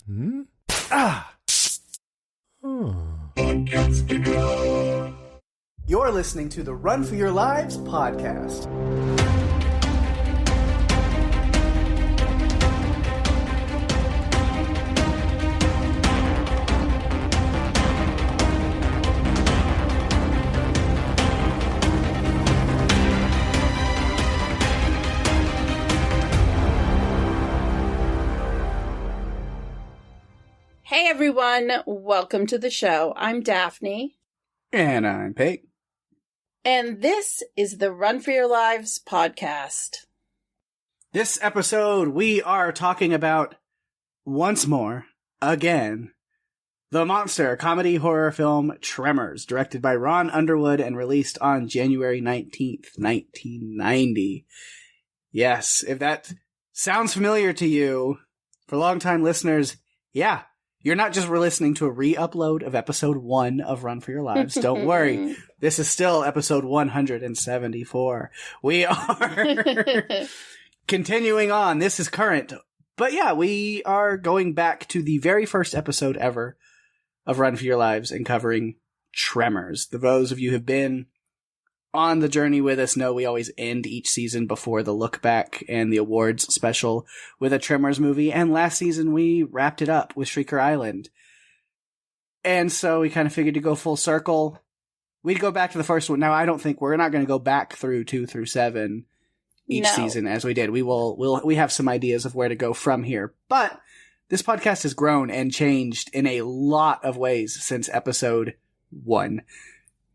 Hmm? Ah! You're listening to the Run for Your Lives podcast. Hey everyone, welcome to the show. I'm Daphne. And I'm Pake. And this is the Run for Your Lives podcast. This episode, we are talking about, once more, again, the monster comedy horror film Tremors, directed by Ron Underwood and released on January 19th, 1990. Yes, if that sounds familiar to you, for longtime listeners, yeah. You're not just listening to a re-upload of episode 1 of Run for Your Lives. Don't worry. This is still episode 174. We are continuing on. This is current. But yeah, we are going back to the very first episode ever of Run for Your Lives and covering Tremors. Those of you who have been on the journey with us know we always end each season before the look back and the awards special with a Tremors movie. And last season we wrapped it up with Shrieker Island. And so we kind of figured to go full circle. We'd go back to the first one. Now I don't think we're not going to go back through 2 through 7 each season as we did. We have some ideas of where to go from here. But this podcast has grown and changed in a lot of ways since episode 1.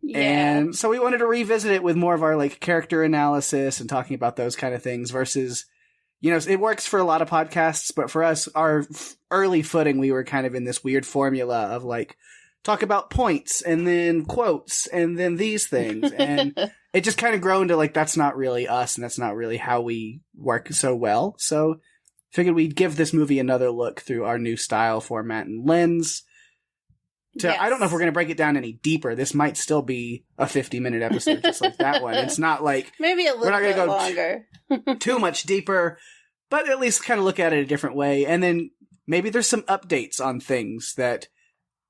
Yeah. And so we wanted to revisit it with more of our like character analysis and talking about those kind of things versus, you know, it works for a lot of podcasts, but for us, our early footing, we were kind of in this weird formula of like, talk about points and then quotes and then these things. And it just kind of grew into like, that's not really us and that's not really how we work so well. So figured we'd give this movie another look through our new style, format, and lens. Yes. I don't know if we're going to break it down any deeper. This might still be a 50-minute episode just like that one. It's not like... Maybe a little bit longer. Too much deeper, but at least kind of look at it a different way. And then maybe there's some updates on things that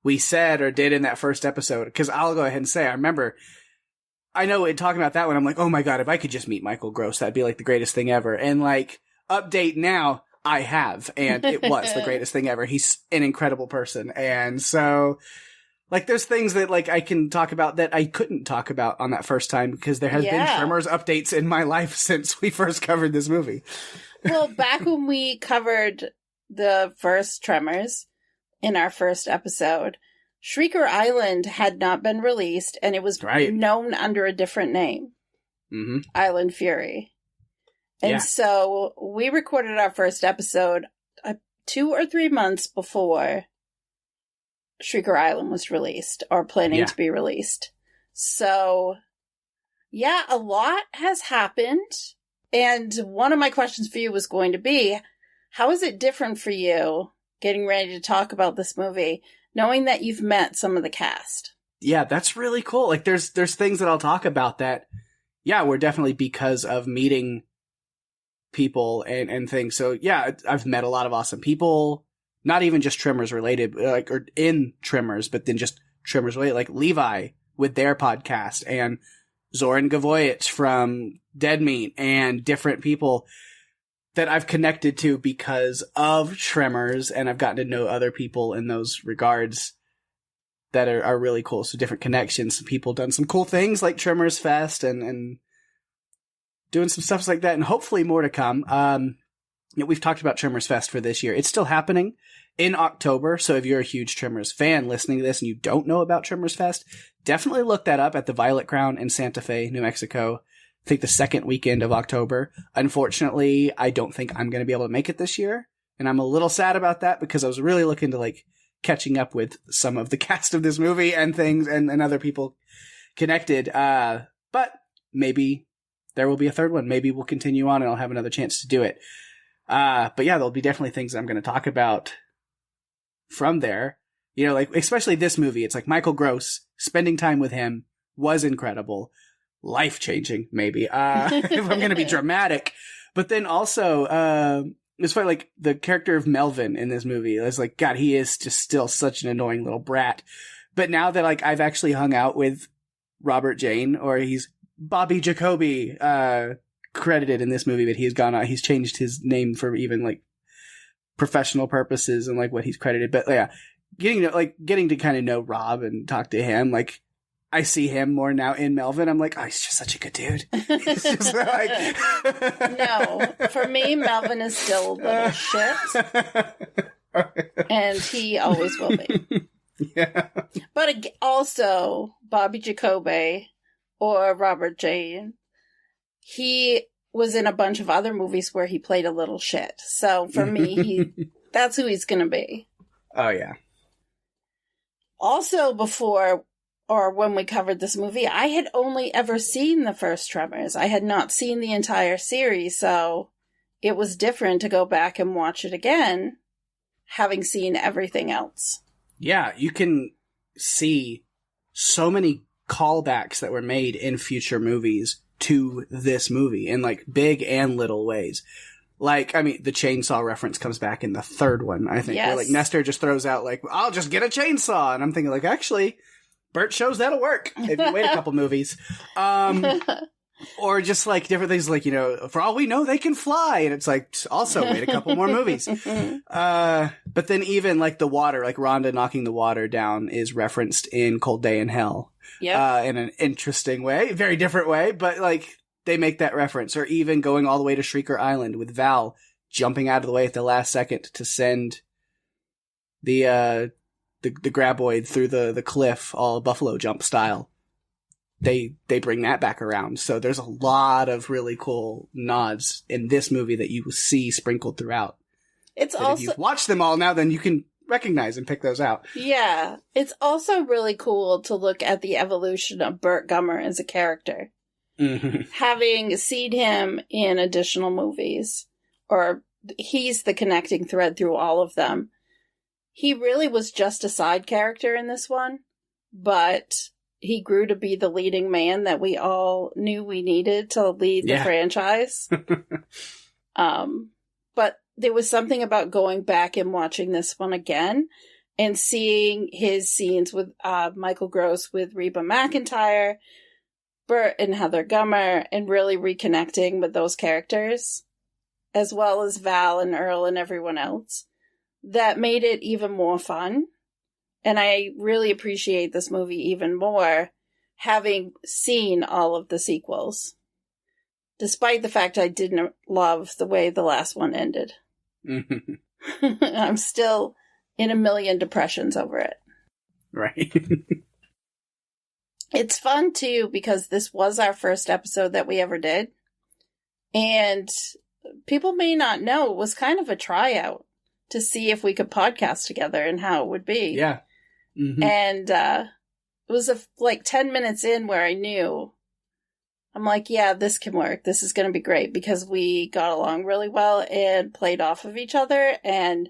we said or did in that first episode. Because I'll go ahead and say, I know in talking about that one, I'm like, oh my god, if I could just meet Michael Gross, that'd be like the greatest thing ever. And like, update now... I have, and it was the greatest thing ever. He's an incredible person. And so, like, there's things that, like, I can talk about that I couldn't talk about on that first time because there has been Tremors updates in my life since we first covered this movie. Well, back when we covered the first Tremors in our first episode, Shrieker Island had not been released, and it was known under a different name. Mm-hmm. Island Fury. And so we recorded our first episode 2 or 3 months before Shrieker Island was released or planning to be released. So, yeah, a lot has happened. And one of my questions for you was going to be, how is it different for you getting ready to talk about this movie, knowing that you've met some of the cast? Yeah, that's really cool. Like, there's things that I'll talk about that, were definitely because of meeting people and things. So yeah, I've met a lot of awesome people, not even just Tremors related, like, or in Tremors, but then just Tremors related, like Levi with their podcast and Zoran Gavoyich from Dead Meat and different people that I've connected to because of Tremors. And I've gotten to know other people in those regards that are really cool. So different connections. Some people done some cool things like Tremors Fest and doing some stuff like that, and hopefully more to come. We've talked about Tremors Fest for this year. It's still happening in October, so if you're a huge Tremors fan listening to this and you don't know about Tremors Fest, definitely look that up at the Violet Crown in Santa Fe, New Mexico. I think the second weekend of October. Unfortunately, I don't think I'm going to be able to make it this year, and I'm a little sad about that because I was really looking to like catching up with some of the cast of this movie and things and other people connected. But maybe there will be a third one. Maybe we'll continue on and I'll have another chance to do it. But yeah, there'll be definitely things I'm going to talk about from there. You know, like, especially this movie, it's like Michael Gross, spending time with him was incredible. Life-changing, maybe, if I'm going to be dramatic. But then also, it's funny, like, the character of Melvin in this movie is like, God, he is just still such an annoying little brat. But now that, like, I've actually hung out with Robert Jane, or he's Bobby Jacoby, credited in this movie, but he's changed his name for even, like, professional purposes and, like, what he's credited. But, yeah, getting to kind of know Rob and talk to him, like, I see him more now in Melvin. I'm like, oh, he's just such a good dude. He's just like... No, for me, Melvin is still a little shit. And he always will be. Yeah. But also, Bobby Jacoby or Robert Jane, he was in a bunch of other movies where he played a little shit. So for me, that's who he's going to be. Oh, yeah. Also, before... or when we covered this movie, I had only ever seen the first Tremors. I had not seen the entire series, so it was different to go back and watch it again, having seen everything else. Yeah, you can see so many callbacks that were made in future movies to this movie in, like, big and little ways. Like, I mean, the chainsaw reference comes back in the third one, I think. Yes. Where, like, Nestor just throws out, like, I'll just get a chainsaw. And I'm thinking, like, actually... Bert shows that'll work if you wait a couple movies. Or just, like, different things like, you know, for all we know, they can fly. And it's like, also wait a couple more movies. But then even, like, the water, like Rhonda knocking the water down is referenced in Cold Day in Hell. Yeah. In an interesting way. Very different way. But, like, they make that reference. Or even going all the way to Shrieker Island with Val jumping out of the way at the last second to send the graboid through the cliff, all Buffalo Jump style. They bring that back around. So there's a lot of really cool nods in this movie that you will see sprinkled throughout. It's that also, if you've watched them all now, then you can recognize and pick those out. Yeah. It's also really cool to look at the evolution of Burt Gummer as a character. Mm-hmm. Having seen him in additional movies, or he's the connecting thread through all of them. He really was just a side character in this one, but he grew to be the leading man that we all knew we needed to lead the franchise. But there was something about going back and watching this one again and seeing his scenes with Michael Gross with Reba McEntire, Bert and Heather Gummer, and really reconnecting with those characters, as well as Val and Earl and everyone else. That made it even more fun. And I really appreciate this movie even more, having seen all of the sequels. Despite the fact I didn't love the way the last one ended. I'm still in a million depressions over it. Right. It's fun, too, because this was our first episode that we ever did. And people may not know, it was kind of a tryout to see if we could podcast together and how it would be. Yeah. Mm-hmm. And it was like 10 minutes in where I knew, I'm like, yeah, this can work. This is going to be great, because we got along really well and played off of each other. And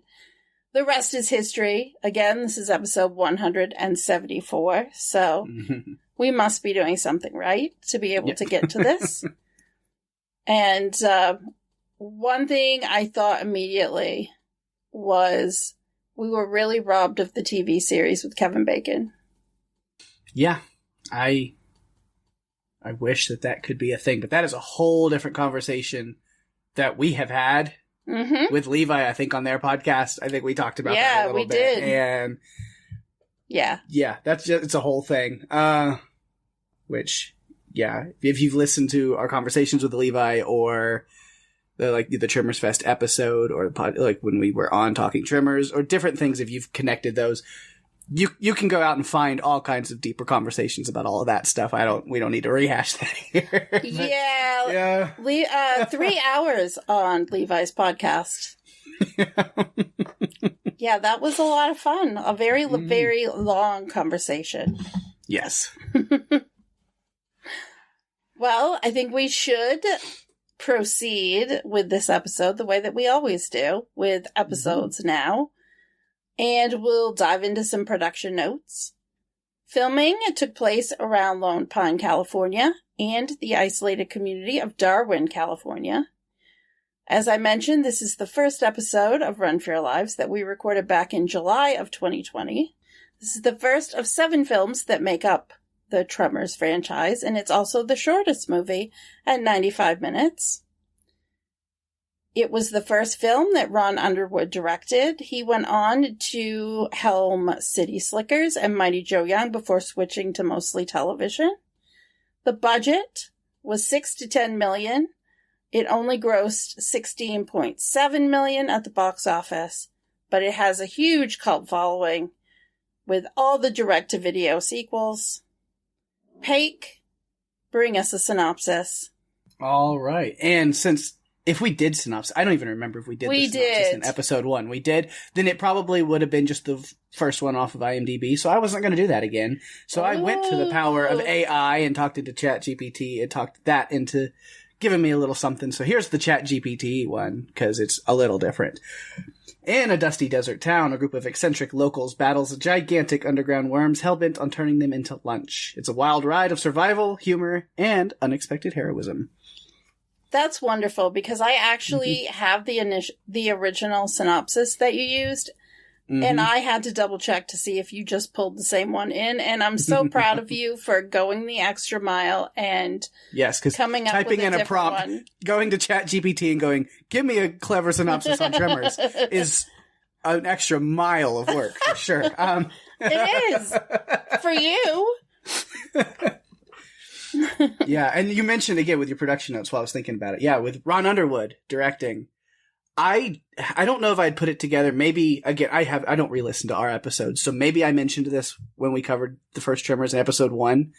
the rest is history. Again, this is episode 174. So we must be doing something right to be able to get to this. And one thing I thought immediately was we were really robbed of the TV series with Kevin Bacon. Yeah, I wish that could be a thing, but that is a whole different conversation that we have had with Levi, I think, on their podcast. I think we talked about that a little bit. Yeah, we did. And yeah, that's just, it's a whole thing. Which, yeah, if you've listened to our conversations with Levi, or the Tremors Fest episode, or like when we were on Talking Tremors, or different things, if you've connected those, you can go out and find all kinds of deeper conversations about all of that stuff. We don't need to rehash that here. But, yeah. 3 hours on Levi's podcast. Yeah, that was a lot of fun. A very, very long conversation. Yes. Well, I think we should proceed with this episode the way that we always do with episodes now. And we'll dive into some production notes. Filming took place around Lone Pine, California, and the isolated community of Darwin, California. As I mentioned, this is the first episode of Run for Your Lives that we recorded back in July of 2020. This is the first of 7 films that make up the Tremors franchise, and it's also the shortest movie at 95 minutes. It was the first film that Ron Underwood directed. He went on to helm City Slickers and Mighty Joe Young before switching to mostly television. The budget was $6 to $10 million. It only grossed $16.7 million at the box office, but it has a huge cult following with all the direct-to-video sequels. Pake, bring us a synopsis. All right. And if we did synopsis, I don't even remember if we did the synopsis in episode 1. We did. Then it probably would have been just the first one off of IMDb, so I wasn't going to do that again. So I went to the power of AI and talked into ChatGPT and talked that into giving me a little something. So here's the ChatGPT one, because it's a little different. In a dusty desert town, a group of eccentric locals battles gigantic underground worms hell-bent on turning them into lunch. It's a wild ride of survival, humor, and unexpected heroism. That's wonderful, because I actually have the original synopsis that you used, and I had to double-check to see if you just pulled the same one in, and I'm so proud of you for going the extra mile and coming up typing with in a prompt, one. Going to ChatGPT and going, give me a clever synopsis on Tremors is an extra mile of work, for sure. It is! For you! Yeah, and you mentioned again with your production notes while I was thinking about it. Yeah, with Ron Underwood directing. I don't know if I'd put it together. Maybe, again, I don't re-listen to our episodes, so maybe I mentioned this when we covered the first Tremors in episode 1.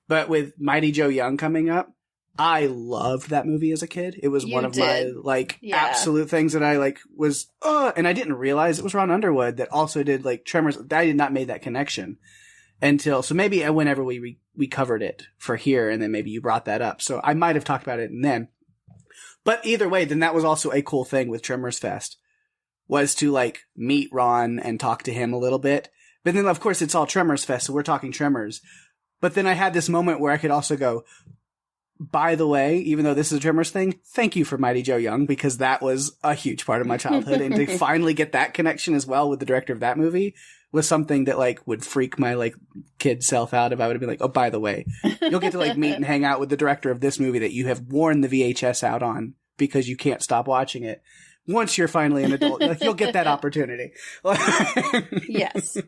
But with Mighty Joe Young coming up, I loved that movie as a kid. It was one of my, absolute things that I, was, and I didn't realize it was Ron Underwood that also did, Tremors. I did not make that connection until, so maybe whenever we covered it for here, and then maybe you brought that up. So I might have talked about it and then. But either way, then that was also a cool thing with Tremors Fest, was to, meet Ron and talk to him a little bit. But then, of course, it's all Tremors Fest, so we're talking Tremors. But then I had this moment where I could also go, by the way, even though this is a Tremors thing, thank you for Mighty Joe Young, because that was a huge part of my childhood. And to finally get that connection as well with the director of that movie was something that, would freak my, kid self out if I would have been like, oh, by the way, you'll get to, meet and hang out with the director of this movie that you have worn the VHS out on because you can't stop watching it. Once you're finally an adult, you'll get that opportunity. Yes.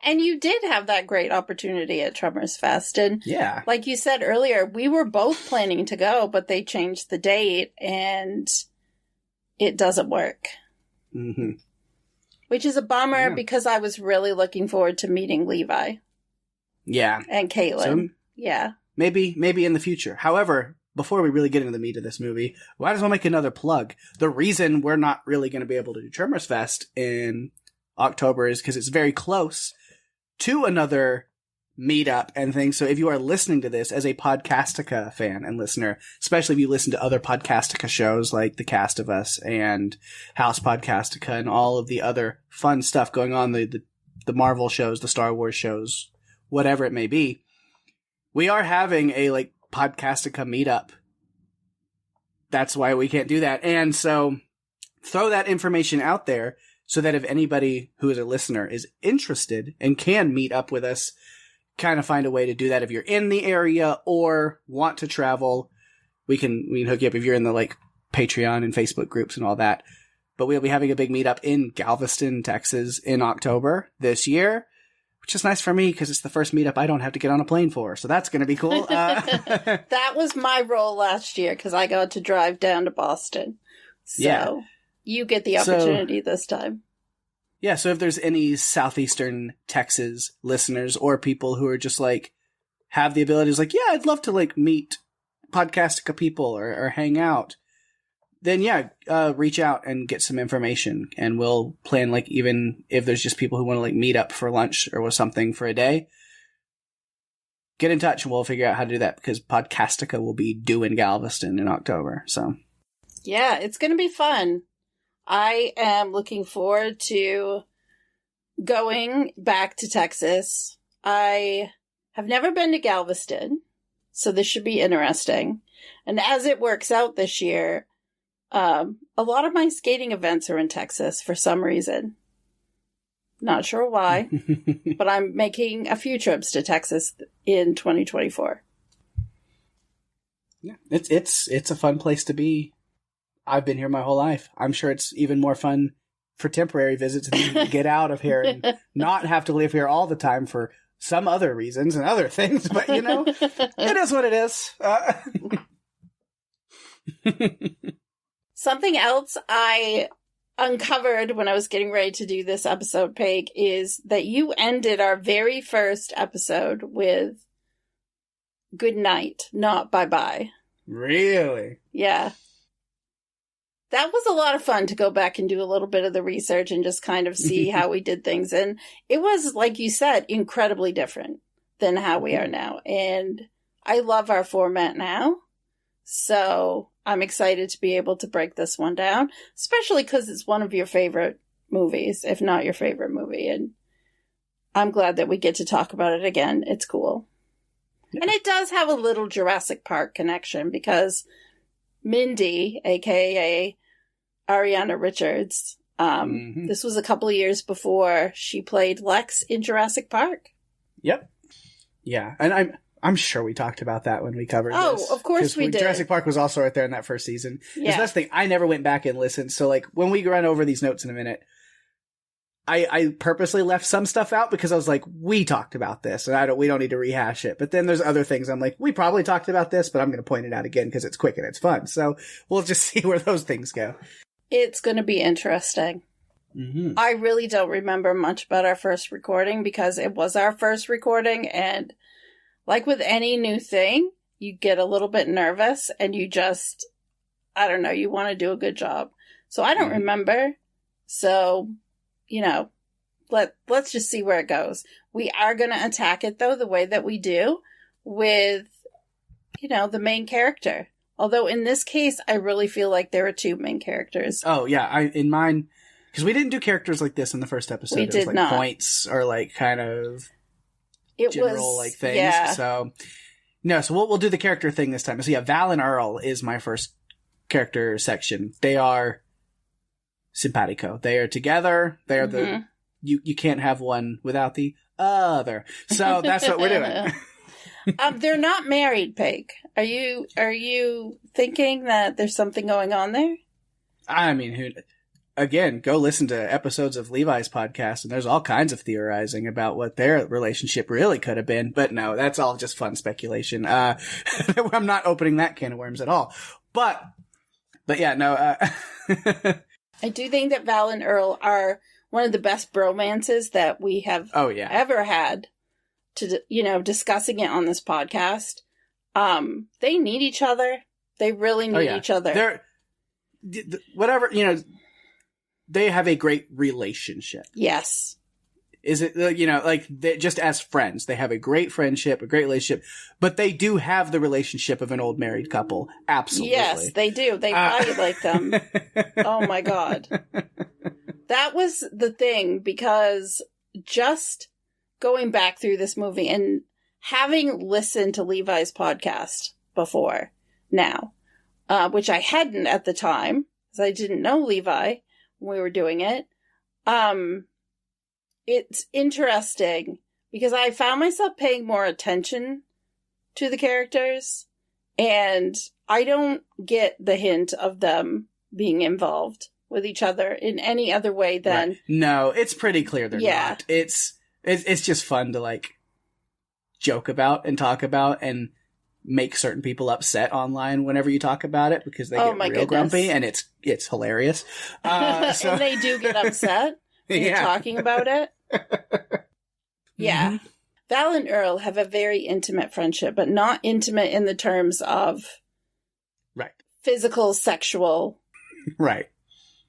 And you did have that great opportunity at Tremors Fest. And like you said earlier, we were both planning to go, but they changed the date and it doesn't work. Mm-hmm. Which is a bummer because I was really looking forward to meeting Levi. Yeah. And Caitlin. So, maybe in the future. However, before we really get into the meat of this movie, might as well make another plug. The reason we're not really going to be able to do Tremors Fest in October is because it's very close to another meetup and things. So if you are listening to this as a Podcastica fan and listener, especially if you listen to other Podcastica shows like The Cast of Us and House Podcastica and all of the other fun stuff going on, the Marvel shows, the Star Wars shows, whatever it may be, we are having a Podcastica meetup. That's why we can't do that. And so throw that information out there so that if anybody who is a listener is interested and can meet up with us, kind of find a way to do that. If you're in the area or want to travel, we can hook you up if you're in the Patreon and Facebook groups and all that. But we'll be having a big meetup in Galveston, Texas in October this year, which is nice for me because it's the first meetup I don't have to get on a plane for. So that's going to be cool. That was my role last year because I got to drive down to Boston. So you get the opportunity this time. Yeah, so if there's any southeastern Texas listeners or people who are just have the abilities I'd love to meet Podcastica people or hang out, then reach out and get some information and we'll plan even if there's just people who want to meet up for lunch or something for a day, get in touch and we'll figure out how to do that because Podcastica will be due in Galveston in October. So yeah, it's going to be fun. I am looking forward to going back to Texas. I have never been to Galveston, so this should be interesting. And as it works out this year, A lot of my skating events are in Texas for some reason. Not sure why, but I'm making a few trips to Texas in 2024. Yeah, it's a fun place to be. I've been here my whole life. I'm sure it's even more fun for temporary visits and get out of here and not have to live here all the time for some other reasons and other things. But, you know, it is what it is. Something else I uncovered when I was getting ready to do this episode, Pake, is that you ended our very first episode with good night, not bye-bye. Really? Yeah. That was a lot of fun to go back and do a little bit of the research and just kind of see how we did things. And it was, like you said, incredibly different than how we are now. And I love our format now. So I'm excited to be able to break this one down, especially because it's one of your favorite movies, if not your favorite movie. And I'm glad that we get to talk about it again. It's cool. Yeah. And it does have a little Jurassic Park connection because Mindy, aka Ariana Richards, this was a couple of years before she played Lex in Jurassic Park. Yep. Yeah, and I'm sure we talked about that when we covered this. Oh, of course we did. Jurassic Park was also right there in that first season. Yeah. That's the thing. I never went back and listened. So, like, when we run over these notes in a minute, I purposely left some stuff out because I was like, we talked about this, and we don't need to rehash it. But then there's other things I'm like, we probably talked about this, but I'm going to point it out again because it's quick and it's fun. So we'll just see where those things go. It's going to be interesting. Mm-hmm. I really don't remember much about our first recording because it was our first recording, and like with any new thing, you get a little bit nervous and you just, I don't know, you want to do a good job. So I don't remember. So, you know, let's just see where it goes. We are going to attack it, though, the way that we do with, you know, the main character. Although in this case, I really feel like there are two main characters. Oh, yeah. In mine, because we didn't do characters like this in the first episode. We did not. Points or like kind of it general was, like things. Yeah. So, no, so we'll do the character thing this time. So yeah, Val and Earl is my first character section. They are simpatico. They are together. They are the you can't have one without the other. So that's what we're doing. They're not married, Pake. Are you thinking that there's something going on there? I mean, again, go listen to episodes of Levi's podcast, and there's all kinds of theorizing about what their relationship really could have been. But no, that's all just fun speculation. I'm not opening that can of worms at all. But yeah, no. I do think that Val and Earl are one of the best bromances that we have ever had. To, you know, discussing it on this podcast. They need each other. They really need each other. They're whatever, you know, they have a great relationship. Yes. Is it, you know, like, just as friends, they have a great friendship, a great relationship, but they do have the relationship of an old married couple. Absolutely. Yes, they do. They fight like them. Oh my God. That was the thing, because just going back through this movie and having listened to Levi's podcast before now, which I hadn't at the time, because I didn't know Levi when we were doing it. It's interesting because I found myself paying more attention to the characters, and I don't get the hint of them being involved with each other in any other way than... Right. No, it's pretty clear they're not. It's just fun to, like, joke about and talk about and make certain people upset online whenever you talk about it because they get real grumpy, and it's hilarious. So... and they do get upset when you're talking about it. Yeah. Mm-hmm. Val and Earl have a very intimate friendship, but not intimate in the terms of physical, sexual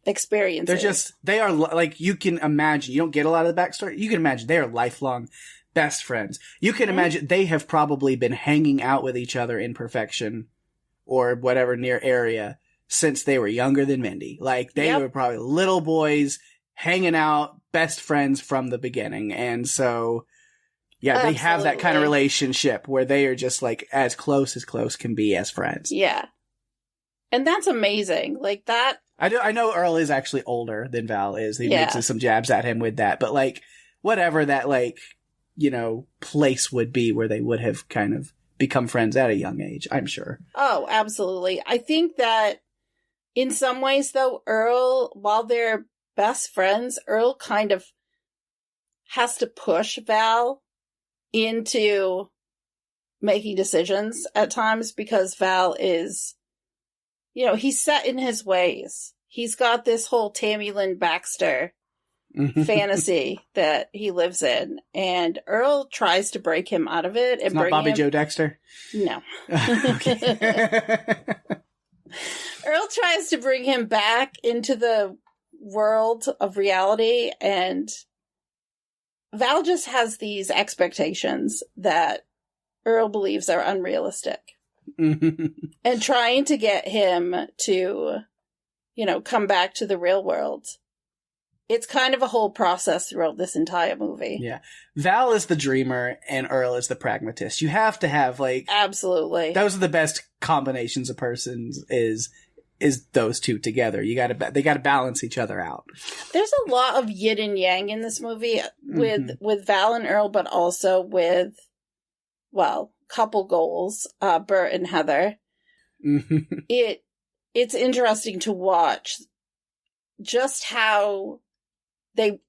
experiences. They are, like, you can imagine, you don't get a lot of the backstory, you can imagine they are lifelong best friends. You can imagine they have probably been hanging out with each other in Perfection or whatever near area since they were younger than Mindy. Like, they were probably little boys hanging out, best friends from the beginning. And so, they have that kind of relationship where they are just, like, as close can be as friends. Yeah. And that's amazing. Like, that... I know Earl is actually older than Val is. He makes some jabs at him with that. But, like, whatever that, like, you know, place would be where they would have kind of become friends at a young age, I'm sure. Oh, absolutely. I think that in some ways, though, Earl, while they're best friends, Earl kind of has to push Val into making decisions at times because Val is, you know, he's set in his ways. He's got this whole Tammy Lynn Baxter fantasy that he lives in, and Earl tries to break him out of it. It's not Bobby Joe Dexter? No. Earl tries to bring him back into the world of reality, and Val just has these expectations that Earl believes are unrealistic. And trying to get him to, you know, come back to the real world. It's kind of a whole process throughout this entire movie. Yeah. Val is the dreamer and Earl is the pragmatist. You have to have, like... Absolutely. Those are the best combinations of persons is those two together. They gotta balance each other out. There's a lot of yin and yang in this movie with Val and Earl, but also with, well, couple goals, Bert and Heather. It's interesting to watch just how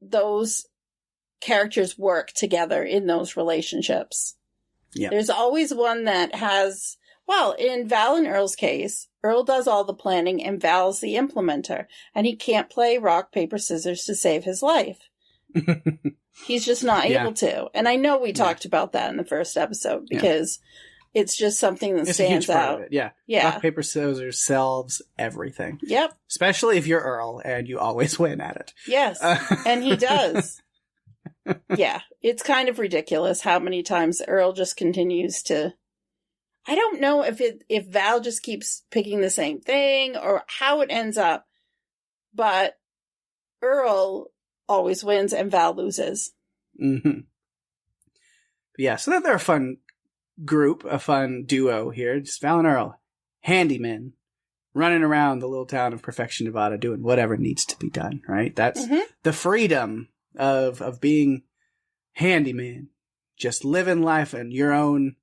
those characters work together in those relationships. Yeah. There's always one that has, well, in Val and Earl's case, Earl does all the planning and Val's the implementer, and he can't play rock, paper, scissors to save his life. He's just not able to. And I know we talked about that in the first episode because it's just something that stands out. Yeah. Rock, paper, scissors solves everything. Yep. Especially if you're Earl and you always win at it. Yes. And he does. Yeah. It's kind of ridiculous how many times Earl just continues to... I don't know if Val just keeps picking the same thing or how it ends up, but Earl always wins and Val loses. Yeah, so they're a fun group, a fun duo here. Just Val and Earl, handymen, running around the little town of Perfection, Nevada, doing whatever needs to be done, right? That's the freedom of being handyman. Just living life and your own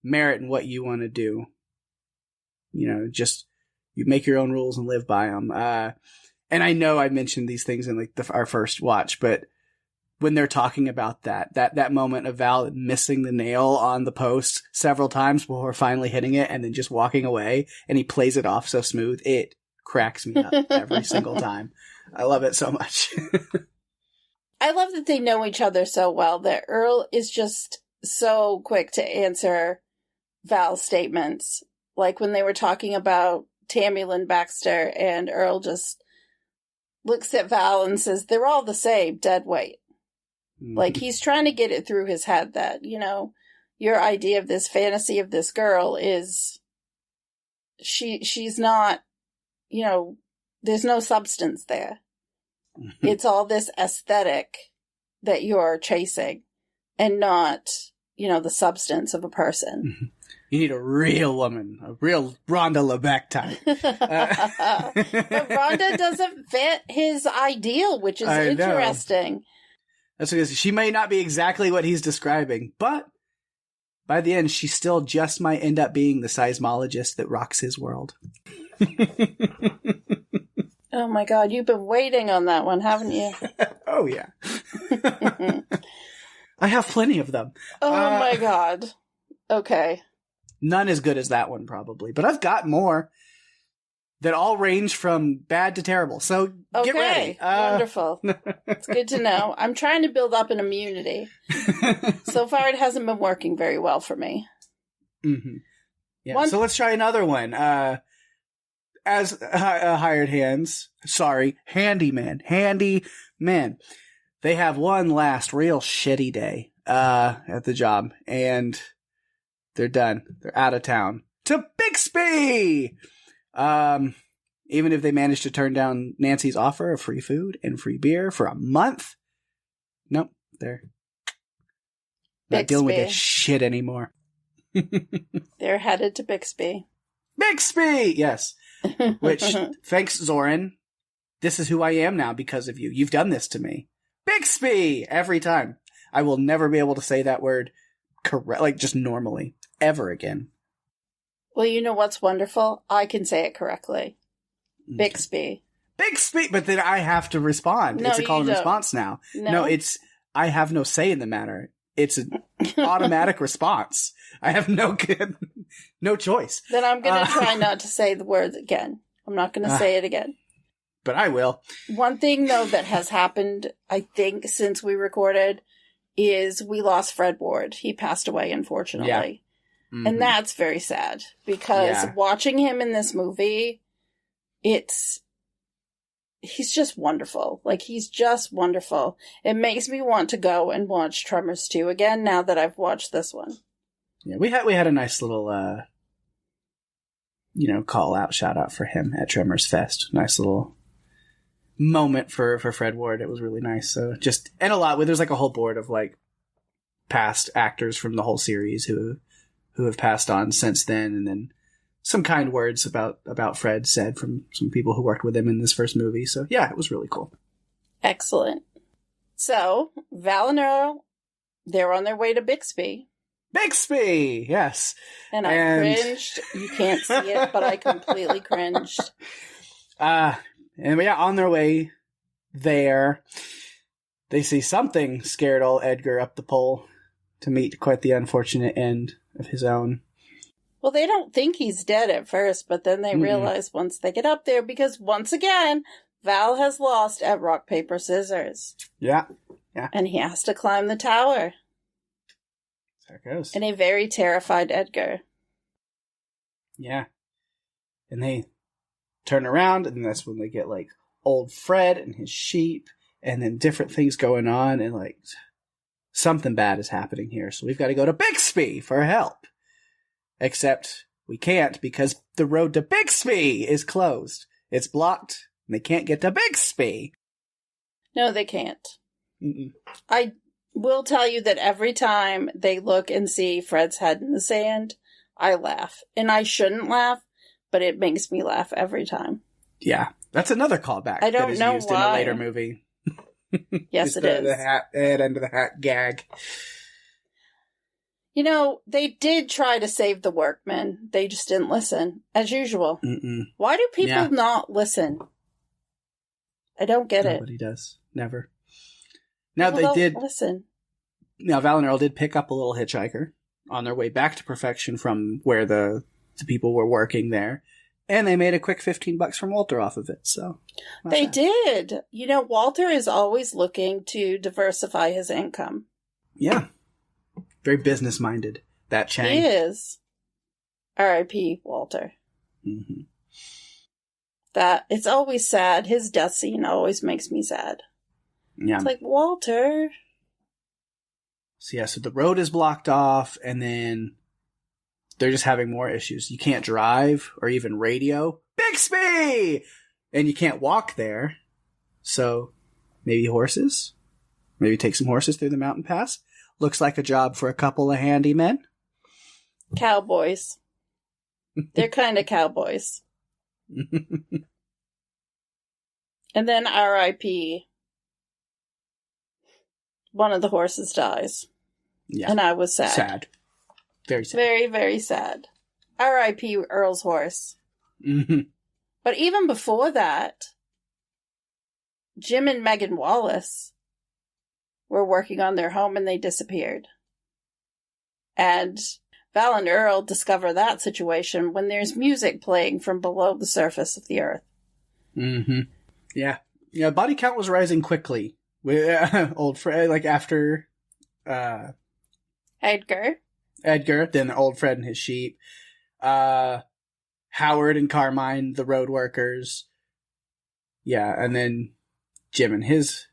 merit in what you want to do. You know, just you make your own rules and live by them. And I know I mentioned these things in like our first watch, but when they're talking about that moment of Val missing the nail on the post several times before finally hitting it and then just walking away, and he plays it off so smooth, it cracks me up every single time. I love it so much. I love that they know each other so well, that Earl is just so quick to answer Val's statements. Like when they were talking about Tammy Lynn Baxter, and Earl just looks at Val and says, they're all the same, dead weight. Like, he's trying to get it through his head that, you know, your idea of this fantasy of this girl is, she's not, you know, there's no substance there. It's all this aesthetic that you're chasing and not, you know, the substance of a person. You need a real woman, a real Rhonda LeBeck type. But Rhonda doesn't fit his ideal, which is interesting. That's because she may not be exactly what he's describing, but by the end, she still just might end up being the seismologist that rocks his world. Oh my God, you've been waiting on that one, haven't you? Oh yeah. I have plenty of them. Oh my God. Okay. None as good as that one, probably. But I've got more that all range from bad to terrible. So get ready. Wonderful. It's good to know. I'm trying to build up an immunity. So far, it hasn't been working very well for me. Yeah. So let's try another one. As hired hands, handyman. They have one last real shitty day at the job, and they're done. They're out of town to Bixby. Even if they manage to turn down Nancy's offer of free food and free beer for a month, nope, they're not dealing with this shit anymore. They're headed to Bixby. Bixby, yes. Which, thanks, Zoran. This is who I am now because of you. You've done this to me. Bixby! Every time. I will never be able to say that word correct, like just normally, ever again. Well, you know what's wonderful? I can say it correctly. Okay. Bixby. Bixby! But then I have to respond. No, it's a call and response now. No, I have no say in the matter. It's an automatic response. I have no choice. Then I'm going to try not to say the word again. I'm not going to say it again. But I will. One thing, though, that has happened, I think, since we recorded, is we lost Fred Ward. He passed away, unfortunately. Yeah. Mm-hmm. And that's very sad, because watching him in this movie, he's just wonderful. Like, he's just wonderful. It makes me want to go and watch Tremors 2 again now that I've watched this one. Yeah, we had a nice little, call out, shout out for him at Tremors Fest. Nice little moment for Fred Ward. It was really nice. So and a lot, there's like a whole board of like past actors from the whole series who have passed on since then, and then some kind words about Fred said from some people who worked with him in this first movie. So yeah, it was really cool. Excellent. So Val and Earl, they're on their way to Bixby. Bixby, yes. And I cringed. You can't see it, but I completely cringed. And on their way there, they see something scared old Edgar up the pole to meet quite the unfortunate end of his own. Well, they don't think he's dead at first, but then they realize once they get up there, because once again, Val has lost at rock, paper, scissors. Yeah. And he has to climb the tower. There it goes. And a very terrified Edgar. Yeah. And they turn around, and that's when they get like old Fred and his sheep, and then different things going on, and like something bad is happening here. So we've got to go to Bixby for help. Except we can't, because the road to Bixby is closed. It's blocked, and they can't get to Bixby. No, they can't. I will tell you that every time they look and see Fred's head in the sand, I laugh. And I shouldn't laugh, but it makes me laugh every time. Yeah, that's another callback. I don't know used why. In a later movie. Yes, it is. The head under the hat gag. You know, they did try to save the workmen. They just didn't listen, as usual. Why do people not listen? I don't get it. Nobody does. Never. Now People they did listen. Now Val and Earl did pick up a little hitchhiker on their way back to Perfection from where the people were working there, and they made a quick $15 from Walter off of it. So they did. You know, Walter is always looking to diversify his income. Yeah, very business minded. That Chang. He is. R.I.P. Walter. That it's always sad. His death scene always makes me sad. Yeah. It's like, Walter. So the road is blocked off, and then they're just having more issues. You can't drive or even radio. Bixby! And you can't walk there. So maybe horses? Maybe take some horses through the mountain pass? Looks like a job for a couple of handymen. Cowboys. They're kind of cowboys. And then R.I.P. One of the horses dies. Yeah. And I was sad. Sad. Very sad. Very, very sad. R.I.P. Earl's horse. But even before that, Jim and Megan Wallace were working on their home and they disappeared. And Val and Earl discover that situation when there's music playing from below the surface of the earth. Yeah. Yeah, body count was rising quickly. Old Fred, like after Edgar, then old Fred and his sheep, Howard and Carmine, the road workers, and then Jim and his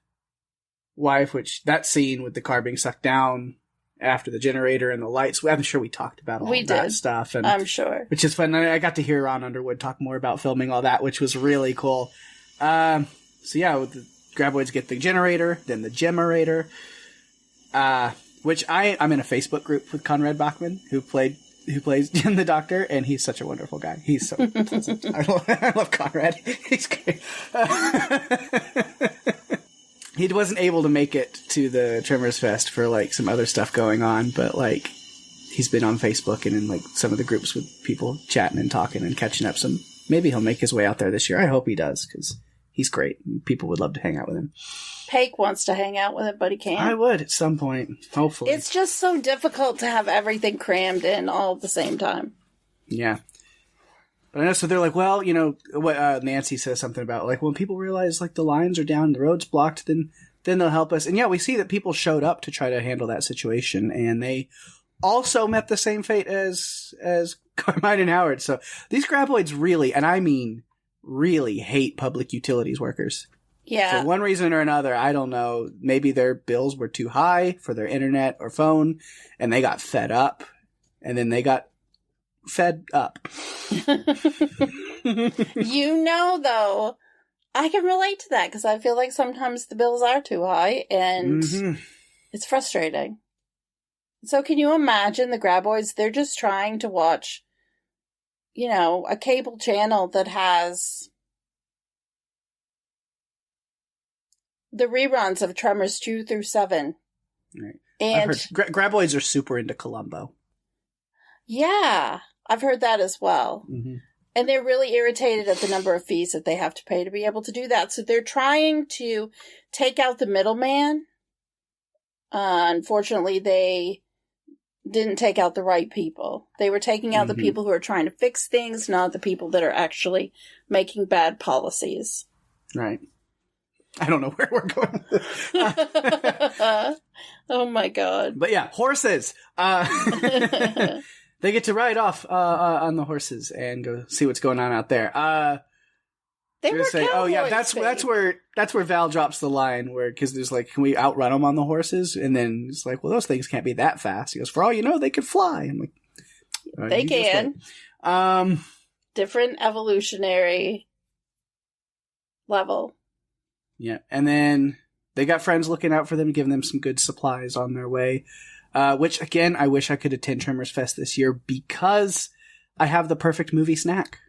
wife, which that scene with the car being sucked down after the generator and the lights, I'm sure we talked about all that stuff. And, I'm sure. Which is fun. I got to hear Ron Underwood talk more about filming all that, which was really cool. With the Graboids get the generator, then the Gemerator, which I'm in a Facebook group with Conrad Bachman, who played who plays Jim the Doctor, and he's such a wonderful guy. He's so pleasant. I love Conrad. He's great. He wasn't able to make it to the Tremors Fest for, like, some other stuff going on, but, like, he's been on Facebook and in, like, some of the groups with people chatting and talking and catching up. So maybe he'll make his way out there this year. I hope he does, because he's great. People would love to hang out with him. Pake wants to hang out with him, but he can't. I would at some point, hopefully. It's just so difficult to have everything crammed in all at the same time. Yeah. But I know, so they're like, well, you know, what Nancy says something about, like, when people realize, like, the lines are down, the road's blocked, then they'll help us. And yeah, we see that people showed up to try to handle that situation, and they also met the same fate as Carmine and Howard. So these graboids really, and I mean really, hate public utilities workers. Yeah. For one reason or another, I don't know. Maybe their bills were too high for their internet or phone, and they got fed up, and then they got fed up. You know, though, I can relate to that because I feel like sometimes the bills are too high, and it's frustrating. So can you imagine the graboids? They're just trying to watch, you know, a cable channel that has the reruns of Tremors 2 through 7. Right. And I've heard graboids are super into Columbo. Yeah, I've heard that as well. Mm-hmm. And they're really irritated at the number of fees that they have to pay to be able to do that. So they're trying to take out the middleman. Unfortunately, they didn't take out the right people. They were taking out the people who are trying to fix things, not the people that are actually making bad policies. Right. I don't know where we're going with this. Oh my god. But yeah, horses. They get to ride off on the horses and go see what's going on out there. They were say, oh yeah, that's where Val drops the line where, because there's like, can we outrun them on the horses? And then it's like, well, those things can't be that fast. He goes, for all you know, they could fly. I'm like, they can. Different evolutionary level. Yeah, and then they got friends looking out for them, giving them some good supplies on their way. Which, again, I wish I could attend Tremors Fest this year because I have the perfect movie snack.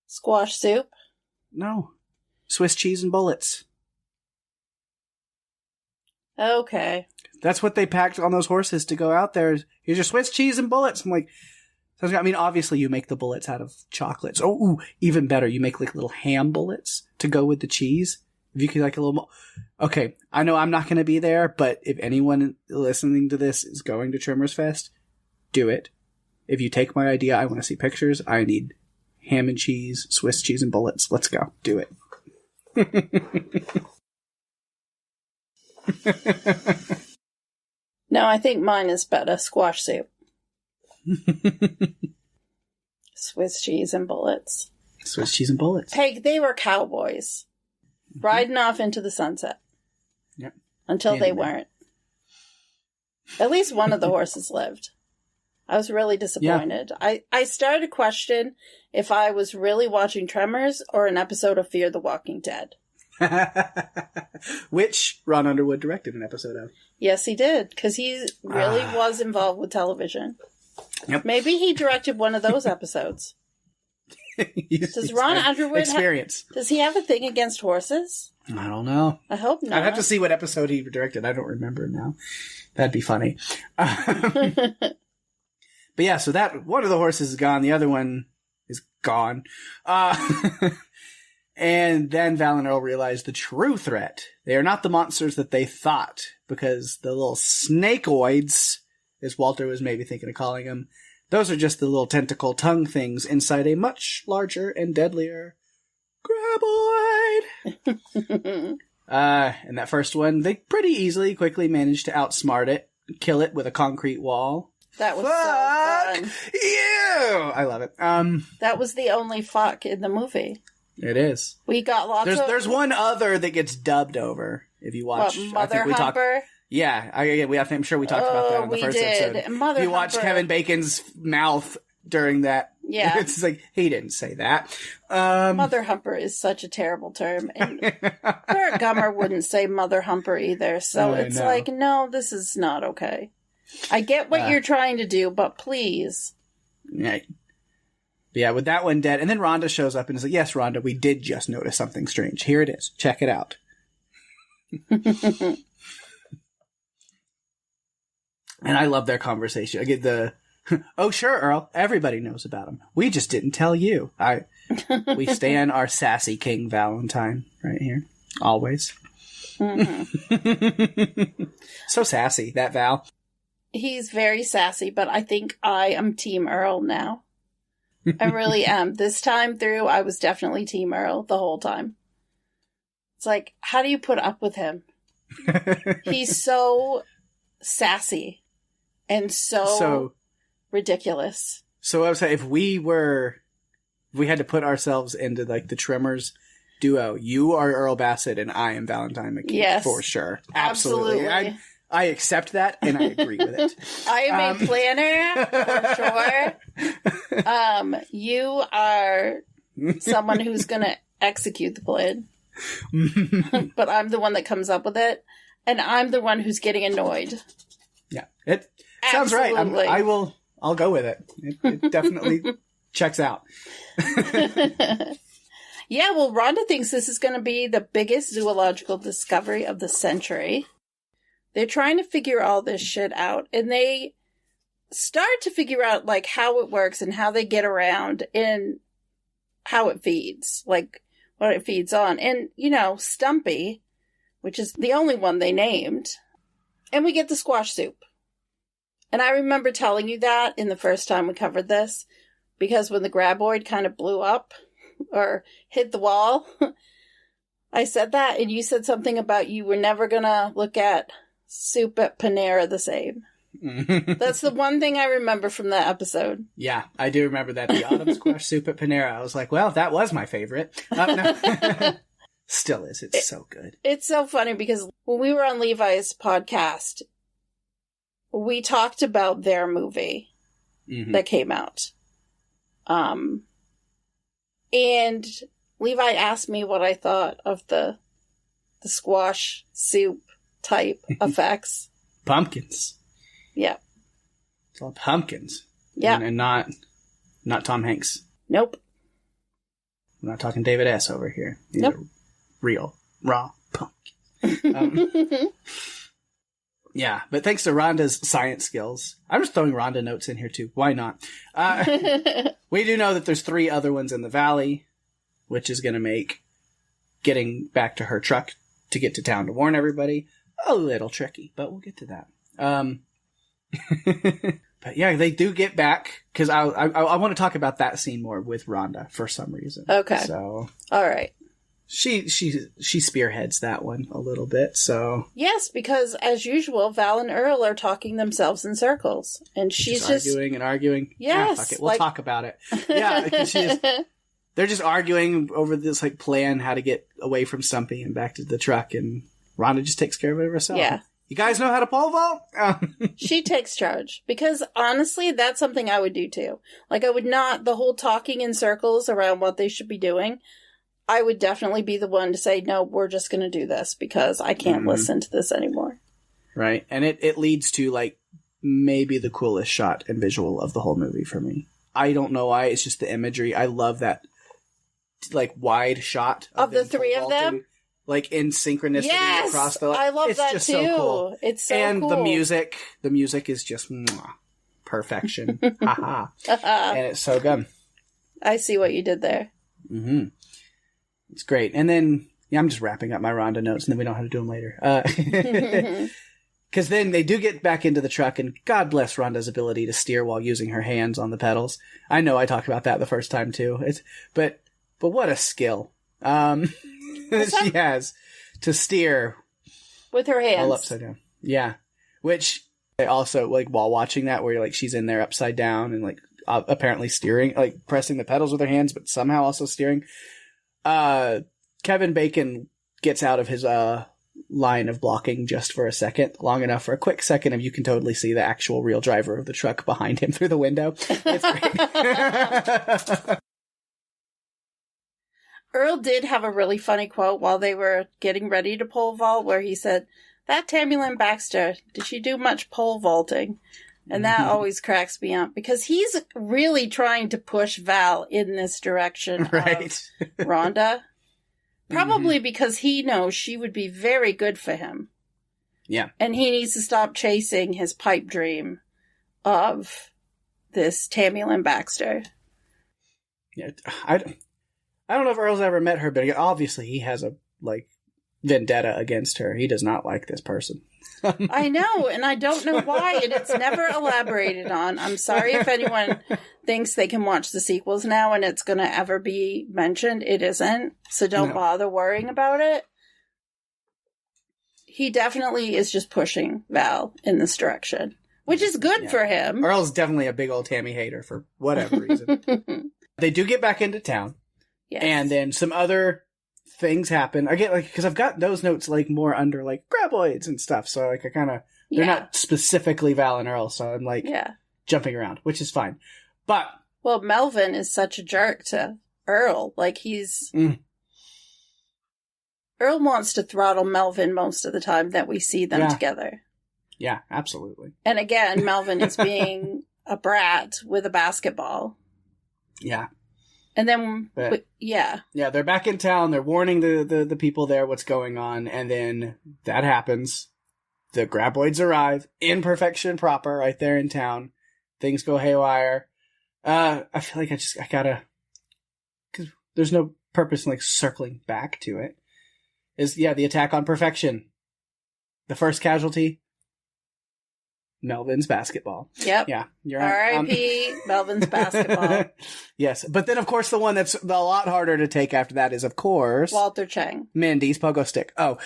Squash soup? No. Swiss cheese and bullets. Okay. That's what they packed on those horses to go out there. Here's your Swiss cheese and bullets. I'm like, I mean, obviously you make the bullets out of chocolates. Oh, ooh, even better, you make like little ham bullets to go with the cheese. If you could like a little more. Okay, I know I'm not going to be there, but if anyone listening to this is going to Tremors Fest, do it. If you take my idea, I want to see pictures. I need ham and cheese, Swiss cheese and bullets. Let's go. Do it. No, I think mine is better. Squash soup. Swiss cheese and bullets. Swiss cheese and bullets. Peg, they were cowboys. Riding off into the sunset. Yep. Until they weren't. At least one of the horses lived. I was really disappointed. Yeah. I started to question if I was really watching Tremors or an episode of Fear the Walking Dead. Which Ron Underwood directed an episode of. Yes, he did. Because he really was involved with television. Yep. Maybe he directed one of those episodes. Does Ron Underwood experience? Does he have a thing against horses? I don't know. I hope not. I'd have to see what episode he directed. I don't remember now. That'd be funny. But yeah, so that one of the horses is gone. The other one is gone. And then Val and Earl realize the true threat. They are not the monsters that they thought, because the little snakeoids, as Walter was maybe thinking of calling them, those are just the little tentacle tongue things inside a much larger and deadlier graboid. And that first one, they pretty quickly managed to outsmart it, kill it with a concrete wall. That was so fun. Yeah, I love it. That was the only fuck in the movie. It is. We got lots of... There's one other that gets dubbed over, if you watch. What, Mother Humper? Yeah, I'm sure we talked about that in the first episode. Mother if you watch Kevin Bacon's mouth during that, it's like, he didn't say that. Mother Humper is such a terrible term. And Bert Gummer wouldn't say Mother Humper either, so it's like, no, this is not okay. I get what you're trying to do, but please. Right. Yeah, with that one dead. And then Rhonda shows up and is like, yes, Rhonda, we did just notice something strange. Here it is. Check it out. And I love their conversation. I get the, oh, sure, Earl. Everybody knows about him. We just didn't tell you. We stand our sassy King Valentine right here. Always. Mm-hmm. So sassy, that Val. He's very sassy, but I think I am Team Earl now. I really am. This time through, I was definitely Team Earl the whole time. It's like, how do you put up with him? He's so sassy and so ridiculous. So I was saying, if we had to put ourselves into like the Tremors duo, you are Earl Bassett and I am Valentine McKee. Yes. For sure. Absolutely. I accept that and I agree with it. I am a planner, for sure. You are someone who's going to execute the plan. But I'm the one that comes up with it. And I'm the one who's getting annoyed. Yeah. It sounds right. I'll go with it. It definitely checks out. Yeah, well, Rhonda thinks this is going to be the biggest zoological discovery of the century. They're trying to figure all this shit out, and they start to figure out, like, how it works and how they get around and how it feeds, like, what it feeds on. And, Stumpy, which is the only one they named, and we get the squash soup. And I remember telling you that in the first time we covered this, because when the graboid kind of blew up or hit the wall, I said that, and you said something about you were never going to look at soup at Panera the same. That's the one thing I remember from that episode. Yeah, I do remember that. The autumn squash soup at Panera. I was like, well, that was my favorite. No. Still is. It's so good. It's so funny because when we were on Levi's podcast, we talked about their movie that came out. And Levi asked me what I thought of the squash soup type effects. Pumpkins. Yeah. It's all pumpkins. Yeah. And not Tom Hanks. Nope. I'm not talking David S. over here. These nope. are real, raw pumpkins. Yeah, but thanks to Rhonda's science skills. I'm just throwing Rhonda notes in here too. Why not? We do know that there's 3 other ones in the valley, which is going to make getting back to her truck to get to town to warn everybody a little tricky, but we'll get to that. But yeah, they do get back, because I want to talk about that scene more with Rhonda for some reason. Okay. So, all right. She spearheads that one a little bit, so... Yes, because, as usual, Val and Earl are talking themselves in circles. And she's just... arguing and arguing. Yes. Fuck it, we'll talk about it. Yeah, because they're just arguing over this, like, plan, how to get away from Stumpy and back to the truck, and Rhonda just takes care of it herself. Yeah. You guys know how to pole vault? She takes charge. Because, honestly, that's something I would do, too. Like, I would not... The whole talking in circles around what they should be doing... I would definitely be the one to say, no, we're just going to do this because I can't listen to this anymore. Right. And it leads to, like, maybe the coolest shot and visual of the whole movie for me. I don't know why. It's just the imagery. I love that, like, wide shot. Of the 3 of them? Like, in synchronicity across the... I love that, too. So cool. It's so and cool. And the music is just perfection. Haha. And it's so good. I see what you did there. Mm-hmm. It's great. And then, I'm just wrapping up my Rhonda notes, and then we don't have to do them later. Because then they do get back into the truck, and God bless Rhonda's ability to steer while using her hands on the pedals. I know I talked about that the first time, too. But what a skill she has to steer. With her hands. All upside down. Yeah. Which, also, like, while watching that, where, like, she's in there upside down and, like, apparently steering, like, pressing the pedals with her hands, but somehow also steering. Kevin Bacon gets out of his line of blocking just for a second, long enough for a quick second of you can totally see the actual real driver of the truck behind him through the window. It's great. Earl did have a really funny quote while they were getting ready to pole vault where he said, That Tammy Lynn Baxter, did she do much pole vaulting? And that always cracks me up because he's really trying to push Val in this direction of Rhonda. Probably because he knows she would be very good for him. Yeah. And he needs to stop chasing his pipe dream of this Tammy Lynn Baxter. Yeah, I don't know if Earl's ever met her, but obviously he has a, vendetta against her. He does not like this person. I know, and I don't know why, and it's never elaborated on. I'm sorry if anyone thinks they can watch the sequels now and it's going to ever be mentioned. It isn't, so don't bother worrying about it. He definitely is just pushing Val in this direction, which is good for him. Earl's definitely a big old Tammy hater for whatever reason. They do get back into town, and then some other things happen. I get because I've got those notes more under graboids and stuff. So I kind of they're not specifically Val and Earl. So I'm jumping around, which is fine. But Melvin is such a jerk to Earl. He's Earl wants to throttle Melvin most of the time that we see them together. Yeah, absolutely. And again, Melvin is being a brat with a basketball. Yeah. And then, Yeah, they're back in town. They're warning the people there what's going on. And then that happens. The graboids arrive in perfection proper right there in town. Things go haywire. I feel like I gotta... Because there's no purpose in circling back to it. The attack on perfection. The first casualty... Melvin's basketball. Yep. Yeah, you're right. R.I.P. Melvin's basketball. Yes, but then of course the one that's a lot harder to take after that is of course Walter Chang. Mindy's pogo stick. Oh.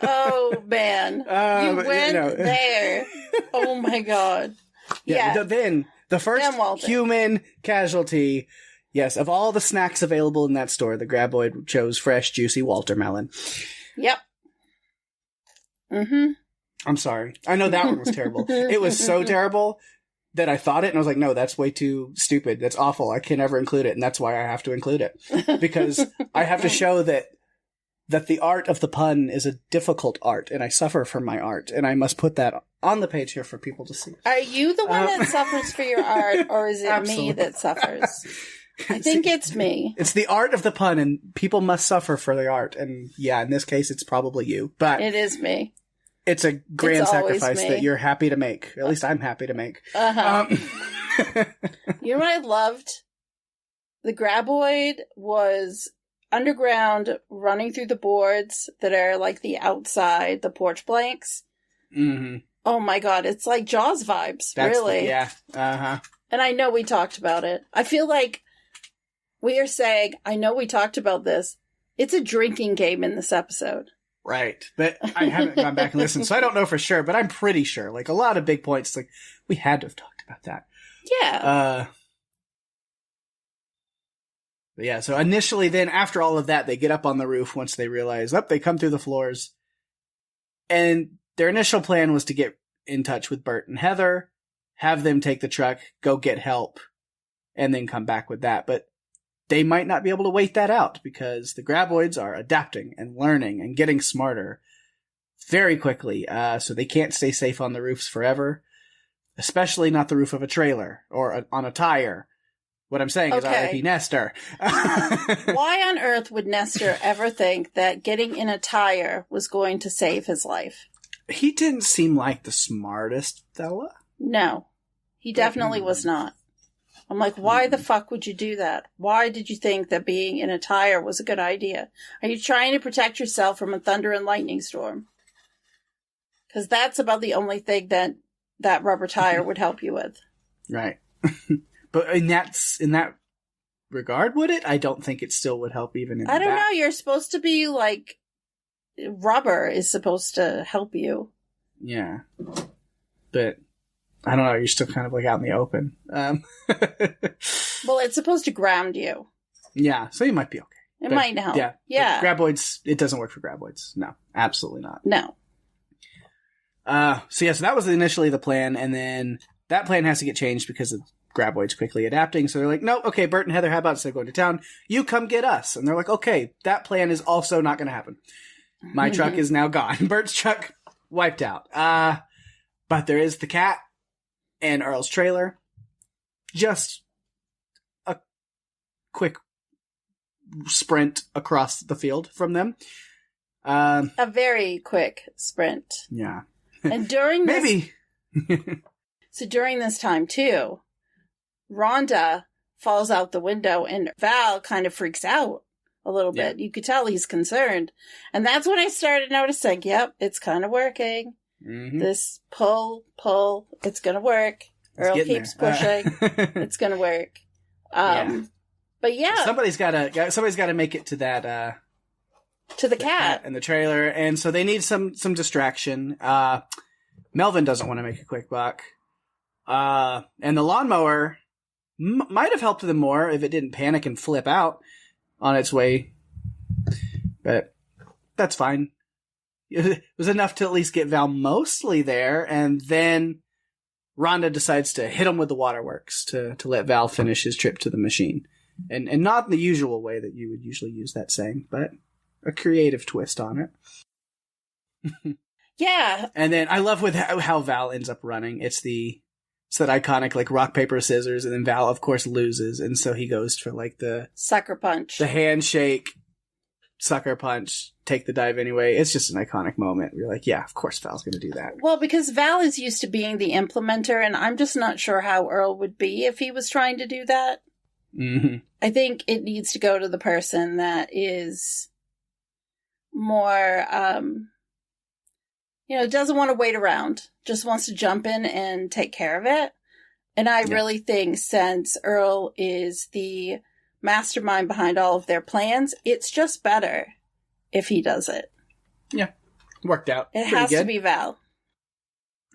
Oh man, you went there. Oh my god. Yeah. Then the first human casualty. Yes, of all the snacks available in that store, the graboid chose fresh, juicy Walter melon. Yep. Mm-hmm. I'm sorry. I know that one was terrible. It was so terrible that I thought it, and I was like, no, that's way too stupid. That's awful. I can never include it, and that's why I have to include it. Because I have to show that the art of the pun is a difficult art, and I suffer from my art, and I must put that on the page here for people to see. Are you the one that suffers for your art, or is it me that suffers? I think it's me. It's the art of the pun, and people must suffer for the art. And in this case, it's probably you. But it is me. It's a grand sacrifice that you're happy to make. At least I'm happy to make. You know what I loved? The graboid was underground, running through the boards that are the outside, the porch blanks. Mm-hmm. Oh my god, it's like Jaws vibes, really. Uh-huh. And I know we talked about it. I feel like we are saying, I know we talked about this. It's a drinking game in this episode. Right. But I haven't gone back and listened, so I don't know for sure, but I'm pretty sure. A lot of big points, we had to have talked about that. Yeah. But so initially then, after all of that, they get up on the roof once they realize, they come through the floors. And their initial plan was to get in touch with Bert and Heather, have them take the truck, go get help, and then come back with that. But they might not be able to wait that out because the graboids are adapting and learning and getting smarter very quickly. So they can't stay safe on the roofs forever, especially not the roof of a trailer or on a tire. What I'm saying is R.I.P. Nestor. Why on earth would Nestor ever think that getting in a tire was going to save his life? He didn't seem like the smartest fella. No, he definitely was not. I'm like, why the fuck would you do that? Why did you think that being in a tire was a good idea? Are you trying to protect yourself from a thunder and lightning storm? Because that's about the only thing that rubber tire would help you with. Right. But in that regard, would it? I don't think it still would help even in I don't know. You're supposed to be rubber is supposed to help you. Yeah. But I don't know. You're still kind of out in the open. Well, it's supposed to ground you. Yeah, so you might be okay. It might help. Yeah. Graboids, it doesn't work for graboids. No, absolutely not. No. So that was initially the plan, and then that plan has to get changed because of graboids quickly adapting. So they're like, no, okay, Bert and Heather, how about instead of going to town, you come get us? And they're like, okay, that plan is also not going to happen. My truck is now gone. Bert's truck wiped out. But there is the cat and Earl's trailer. Just a quick sprint across the field from them. A very quick sprint. Yeah. And during this... Maybe. So during this time, too, Rhonda falls out the window and Val kind of freaks out a little bit. You could tell he's concerned. And that's when I started noticing, yep, it's kind of working. Mm-hmm. This pull, it's going to work. Earl keeps pushing. It's going to work. But yeah. Somebody's got to make it to that, to the cat and the trailer. And so they need some distraction. Melvin doesn't want to make a quick buck. And the lawnmower might have helped them more if it didn't panic and flip out on its way. But that's fine. It was enough to at least get Val mostly there, and then Rhonda decides to hit him with the waterworks to let Val finish his trip to the machine. And not in the usual way that you would usually use that saying, but a creative twist on it. Yeah. And then I love with how Val ends up running. It's that iconic, like, rock, paper, scissors, and then Val, of course, loses, and so he goes for, like, the... sucker punch. The handshake, sucker punch, take the dive anyway. It's just an iconic moment. You're like, yeah, of course Val's going to do that. Well, because Val is used to being the implementer, and I'm just not sure how Earl would be if he was trying to do that. Mm-hmm. I think it needs to go to the person that is more, doesn't want to wait around, just wants to jump in and take care of it. And I really think since Earl is the mastermind behind all of their plans, it's just better if he does it. Yeah, worked out. It has to be Val.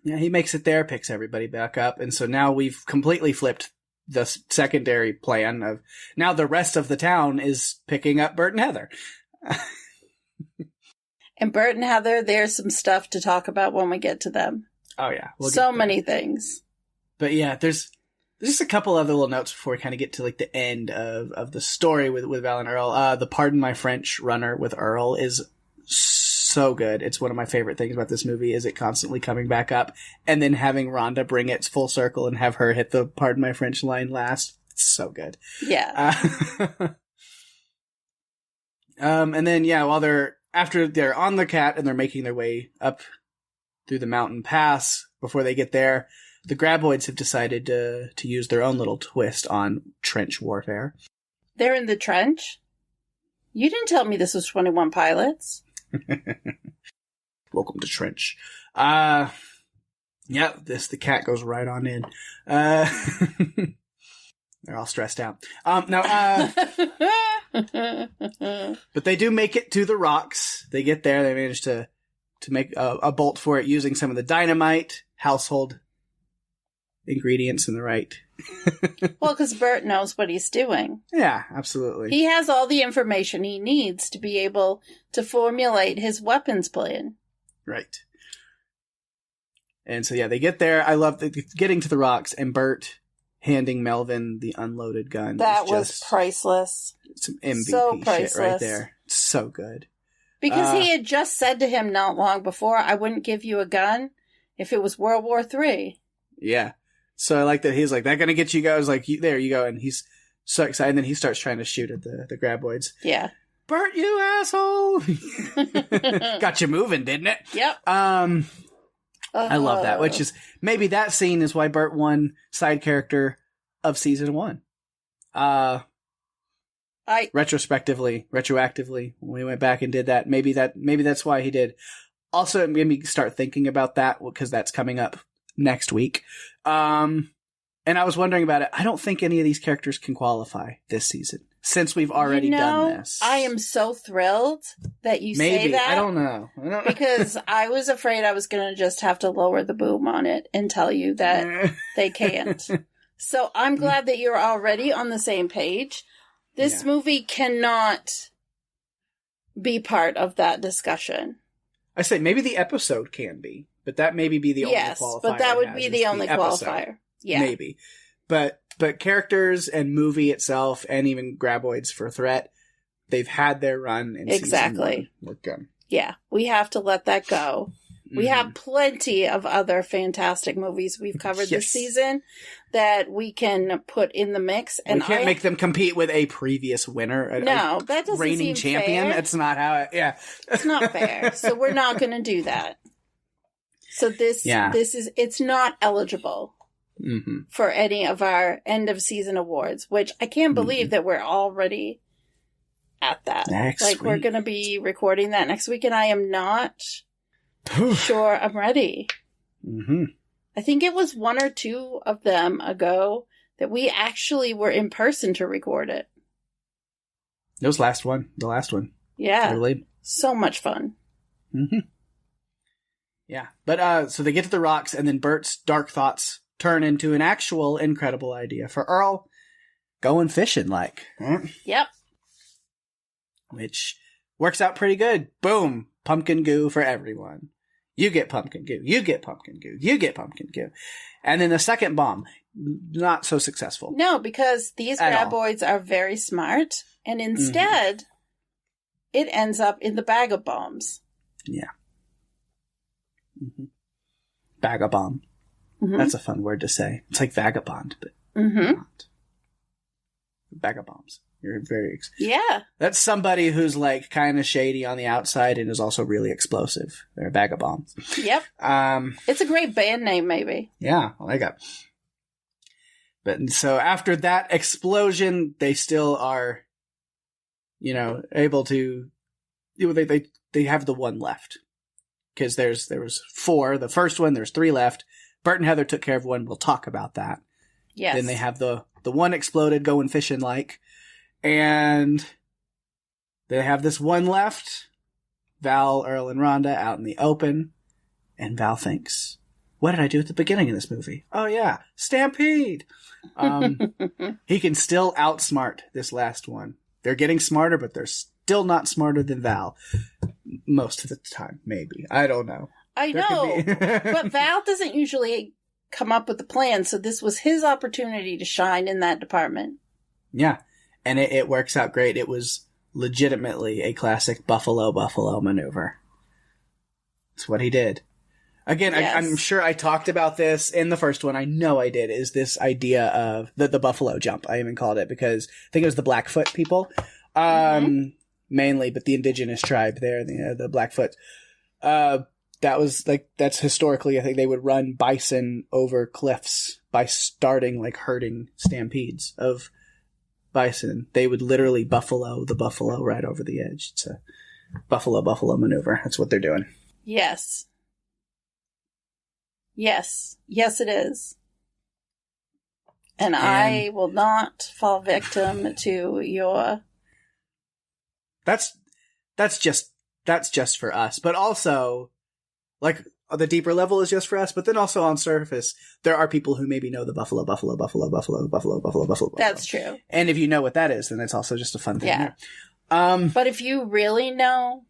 Yeah, he makes it there, picks everybody back up, and so now we've completely flipped the secondary plan of now the rest of the town is picking up Bert and Heather. And Bert and Heather, there's some stuff to talk about when we get to them. Oh, yeah. So many things. But yeah, there's just a couple other little notes before we kind of get to like the end of the story with Val and Earl. The Pardon My French runner with Earl is so good. It's one of my favorite things about this movie is it constantly coming back up and then having Rhonda bring it full circle and have her hit the Pardon My French line last. It's so good. Yeah. And then, after they're on the cat and they're making their way up through the mountain pass, before they get there, the graboids have decided to use their own little twist on trench warfare. They're in the trench? You didn't tell me this was 21 Pilots. Welcome to Trench. The cat goes right on in. They're all stressed out. But they do make it to the rocks. They get there. They manage to make a bolt for it using some of the dynamite, household ingredients in the right. Well, because Bert knows what he's doing. Yeah, absolutely. He has all the information he needs to be able to formulate his weapons plan. Right. And so, they get there. I love getting to the rocks and Bert handing Melvin the unloaded gun. That was priceless. Some MVP shit right there. It's so good. Because he had just said to him not long before, I wouldn't give you a gun if it was World War III. Yeah. So I like that he's like, that gonna get you guys, like, there you go. And he's so excited. And then he starts trying to shoot at the graboids. Yeah. Bert, you asshole! Got you moving, didn't it? Yep. I love that, which is, maybe that scene is why Bert won side character of season 1. Retroactively, when we went back and did that, maybe that's why he did. Also, it made me start thinking about that, because that's coming up next week. And I was wondering about it. I don't think any of these characters can qualify this season, since we've already done this. I am so thrilled that you say that. I don't know. Because I was afraid I was going to just have to lower the boom on it and tell you that they can't. So I'm glad that you're already on the same page. This movie cannot be part of that discussion. I say maybe the episode can be, but that maybe be the only qualifier. Yes, but that would be the only qualifier. Yeah. Maybe. But But characters and movie itself, and even Graboids for threat, they've had their run in season 1. We're good. Yeah, we have to let that go. We have plenty of other fantastic movies we've covered this season that we can put in the mix. And we can't make them compete with a previous winner. No, that doesn't reigning seem champion. fair. That's not how it, It's not fair. So we're not going to do that. So this is, it's not eligible for any of our end of season awards, which I can't believe that we're already at that. Next week. We're going to be recording that next week, and I am not sure I'm ready. I think it was 1 or 2 of them ago that we actually were in person to record it. It was the last one. Yeah. Really. So much fun. Yeah. But, so they get to the rocks, and then Bert's dark thoughts turn into an actual incredible idea for Earl going fishing, like. Yep. Which works out pretty good. Boom. Pumpkin goo for everyone. You get pumpkin goo. You get pumpkin goo. You get pumpkin goo. And then the second bomb, not so successful. No, because these graboids are very smart, and instead, it ends up in the bag of bombs. Yeah. Bag of bomb. That's a fun word to say. It's like vagabond, but not. Bag of bombs. You're very... Yeah. That's somebody who's, like, kind of shady on the outside and is also really explosive. They're a bag of bombs. Yep. It's a great band name, maybe. Yeah, I like it. But so after that explosion, they still are, able to... They have the one left. Because there was 4. The first one, there's 3 left. Bert and Heather took care of one. We'll talk about that. Yes. Then they have the one exploded going fishing like. And they have this one left. Val, Earl, and Rhonda out in the open. And Val thinks, what did I do at the beginning of this movie? Oh, yeah. Stampede! He can still outsmart this last one. They're getting smarter, but they're still not smarter than Val. Most of the time, maybe. I don't know. I know. But Val doesn't usually come up with the plan, so this was his opportunity to shine in that department. Yeah. And it works out great. It was legitimately a classic Buffalo maneuver. That's what he did. Again, yes. I'm sure I talked about this in the first one. I know I did, is this idea of the Buffalo jump. I even called it because I think it was the Blackfoot people. Mainly, but the indigenous tribe there, the Blackfoot. That was that's historically, I think they would run bison over cliffs by starting herding stampedes of bison. They would literally buffalo the buffalo right over the edge. It's a Buffalo maneuver. That's what they're doing. Yes. Yes, it is. And I will not fall victim to your... That's just for us. But also, the deeper level is just for us, but then also on surface, there are people who maybe know the Buffalo. That's true. And if you know what that is, then it's also just a fun thing. Yeah. But if you really know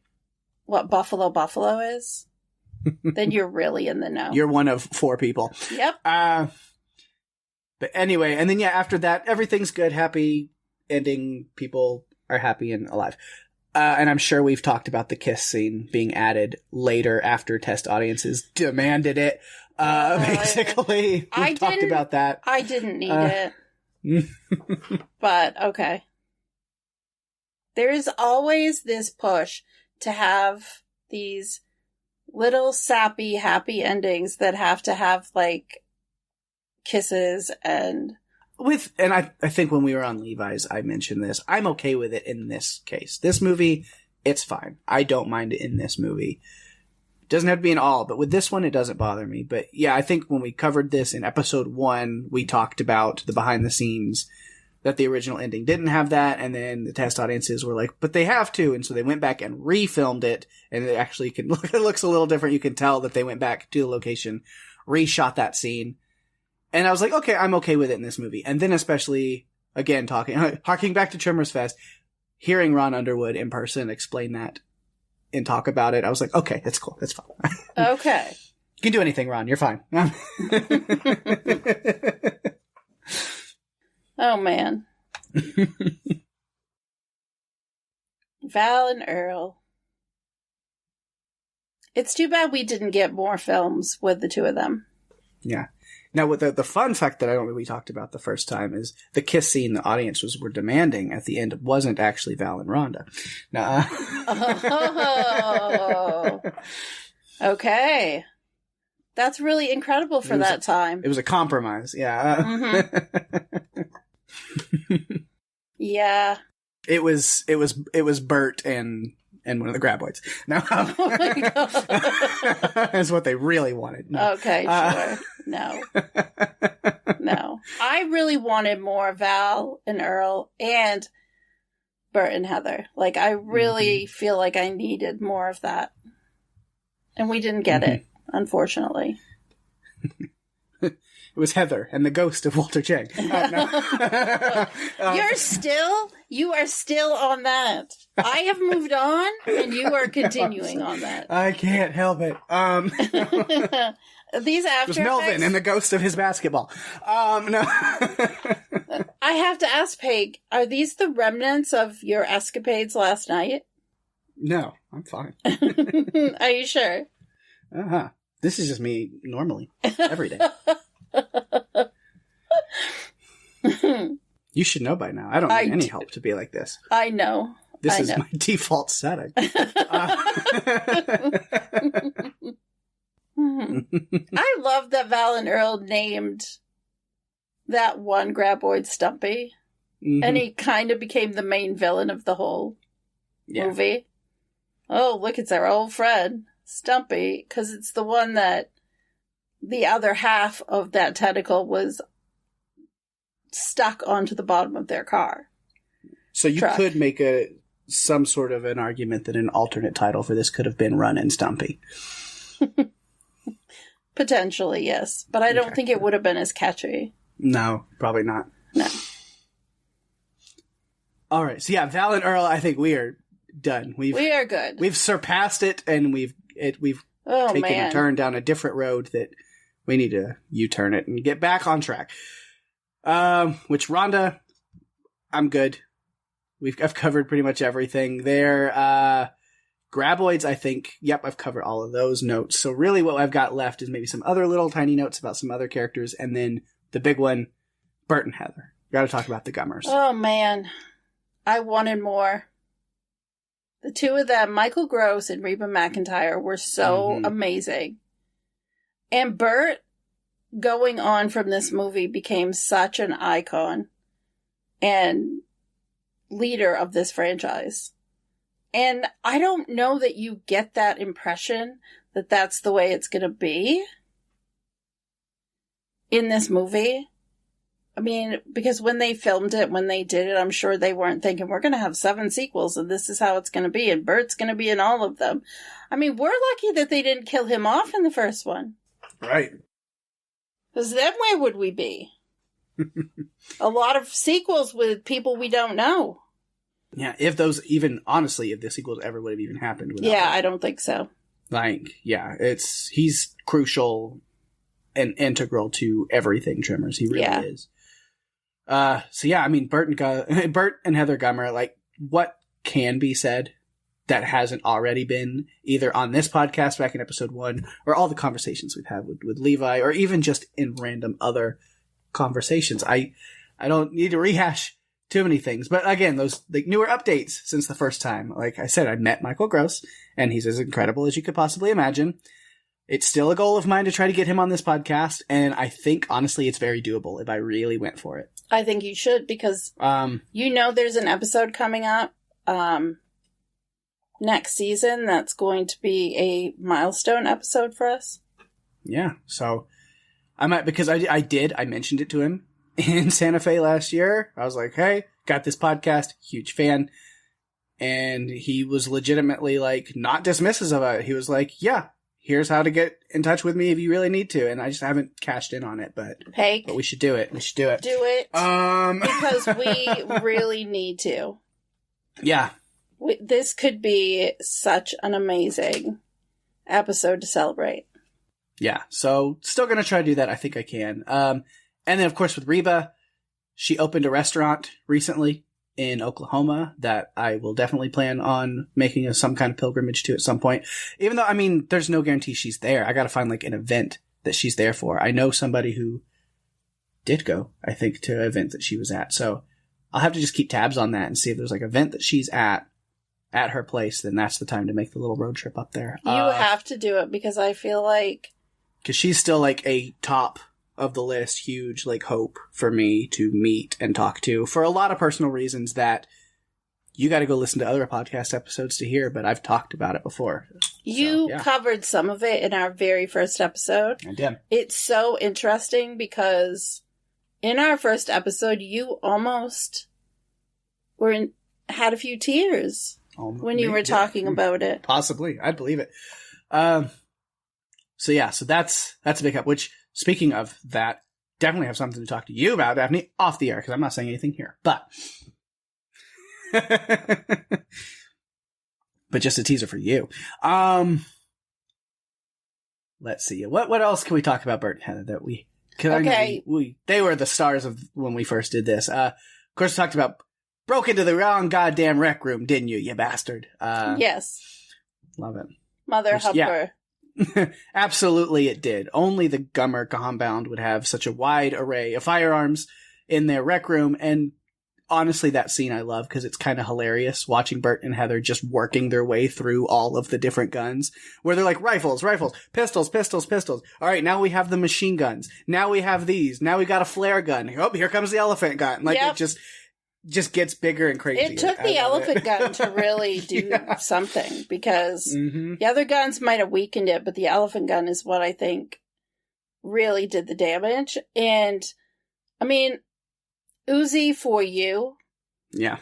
what Buffalo is, then you're really in the know. You're one of 4 people. Yep. But anyway, and then after that, everything's good, happy ending, people are happy and alive. And I'm sure we've talked about the kiss scene being added later after test audiences demanded it. Basically, we've talked about that. I didn't need it. But, okay. There is always this push to have these little sappy, happy endings that have to have, kisses and... And I think when we were on Levi's, I mentioned this. I'm okay with it in this case. This movie, it's fine. I don't mind it in this movie. It doesn't have to be in all, but with this one, it doesn't bother me. But yeah, I think when we covered this in episode 1, we talked about the behind the scenes, that the original ending didn't have that. And then the test audiences were like, but they have to. And so they went back and refilmed it. And it actually it looks a little different. You can tell that they went back to the location, reshot that scene. And I was like, okay, I'm okay with it in this movie. And then especially, again, harking back to Tremors Fest, hearing Ron Underwood in person explain that and talk about it, I was like, okay, that's cool. That's fine. Okay. You can do anything, Ron. You're fine. Oh, man. Val and Earl. It's too bad we didn't get more films with the two of them. Yeah. Now, with the fun fact that I don't think we talked about the first time is the kiss scene the audience were demanding at the end wasn't actually Val and Rhonda. Now, oh. Okay. That's really incredible for that time. It was a compromise, yeah. Mm-hmm. Yeah. It was Bert and one of the graboids. No, oh my God. That's what they really wanted. No. Okay, sure. No. No. I really wanted more Val and Earl and Bert and Heather. Like, I really feel like I needed more of that. And we didn't get it, unfortunately. It was Heather and the ghost of Walter Chang. No. You are still on that. I have moved on, and you are continuing on that. I can't help it. These After Effects... It was Melvin and the ghost of his basketball. No. I have to ask, Pake, are these the remnants of your escapades last night? No, I'm fine. Are you sure? Uh-huh. This is just me normally, every day. You should know by now. I don't need any help to be like this. I know. This is my default setting. I love that Val and Earl named that one graboid Stumpy. Mm-hmm. And he kind of became the main villain of the whole movie. Oh, look, it's our old friend, Stumpy, because it's the one that the other half of that tentacle was stuck onto the bottom of their car. So you could make some sort of an argument that an alternate title for this could have been Run and Stumpy. Potentially, yes. But I don't think it would have been as catchy. No, probably not. No. All right. So yeah, Val and Earl, I think we are done. We are good. We've surpassed it, and we've taken a turn down a different road that we need to U-turn it and get back on track. Which Rhonda, I'm good. I've covered pretty much everything there. Graboids, I think, I've covered all of those notes. So really what I've got left is maybe some other little tiny notes about some other characters, and then the big one, Bert and Heather. Got to talk about the Gummers. Oh, man. I wanted more. The two of them, Michael Gross and Reba McEntire, were so amazing. And Bert, going on from this movie, became such an icon and leader of this franchise. And I don't know that you get that impression that that's the way it's going to be in this movie. I mean, because when they filmed it, when they did it, I'm sure they weren't thinking, we're going to have 7 sequels and this is how it's going to be, and Bert's going to be in all of them. I mean, we're lucky that they didn't kill him off in the first one. Right. Because then where would we be? A lot of sequels with people we don't know. Yeah, if the sequels ever would have even happened. Yeah, I don't think so. He's crucial and integral to everything Tremors. He really is. I mean, Bert and Heather Gummer, like, what can be said that hasn't already been either on this podcast back in episode 1 or all the conversations we've had with Levi, or even just in random other conversations. I don't need to rehash too many things, but again, those newer updates since the first time. Like I said, I met Michael Gross, and he's as incredible as you could possibly imagine. It's still a goal of mine to try to get him on this podcast, and I think, honestly, it's very doable if I really went for it. I think you should, because there's an episode coming up next season that's going to be a milestone episode for us. Yeah, so I might, because I mentioned it to him in Santa Fe last year. I was like, hey, got this podcast, huge fan. And he was legitimately, like, not dismissive of it. He was like, yeah, here's how to get in touch with me if you really need to. And I just haven't cashed in on it, but we should do it. We should do it. Do it. Because we really need to. Yeah. This could be such an amazing episode to celebrate. Yeah. So still going to try to do that. I think I can. And then, of course, with Reba, she opened a restaurant recently in Oklahoma that I will definitely plan on making some kind of pilgrimage to at some point. Even though, I mean, there's no guarantee she's there. I got to find like an event that she's there for. I know somebody who did go, I think, to an event that she was at. So I'll have to just keep tabs on that and see if there's like an event that she's at her place. Then that's the time to make the little road trip up there. You have to do it because I feel like... Because she's still like a top of the list, huge like hope for me to meet and talk to for a lot of personal reasons that you got to go listen to other podcast episodes to hear, but I've talked about it before. You covered some of it in our very first episode. I did. It's so interesting because in our first episode, you almost had a few tears when you were talking about it. Possibly. I believe it. So that's a big help, which, speaking of that, definitely have something to talk to you about, Daphne, off the air, because I'm not saying anything here. But but just a teaser for you. Let's see. What else can we talk about, Bert and Heather, that we... Okay. They were the stars of when we first did this. Of course, we talked about broke into the wrong goddamn rec room, didn't you, you bastard? Yes. Love it. Mother Hupper. Yeah. Absolutely it did. Only the Gummer compound would have such a wide array of firearms in their rec room, and honestly that scene I love because it's kind of hilarious watching Bert and Heather just working their way through all of the different guns, where they're like rifles, pistols. Alright, now we have the machine guns. Now we have these. Now we got a flare gun. Oh, here comes the elephant gun. Like, It just gets bigger and crazy. It took the elephant gun to really do something because the other guns might have weakened it, but the elephant gun is what I think really did the damage. And, I mean, Uzi for you. Yeah.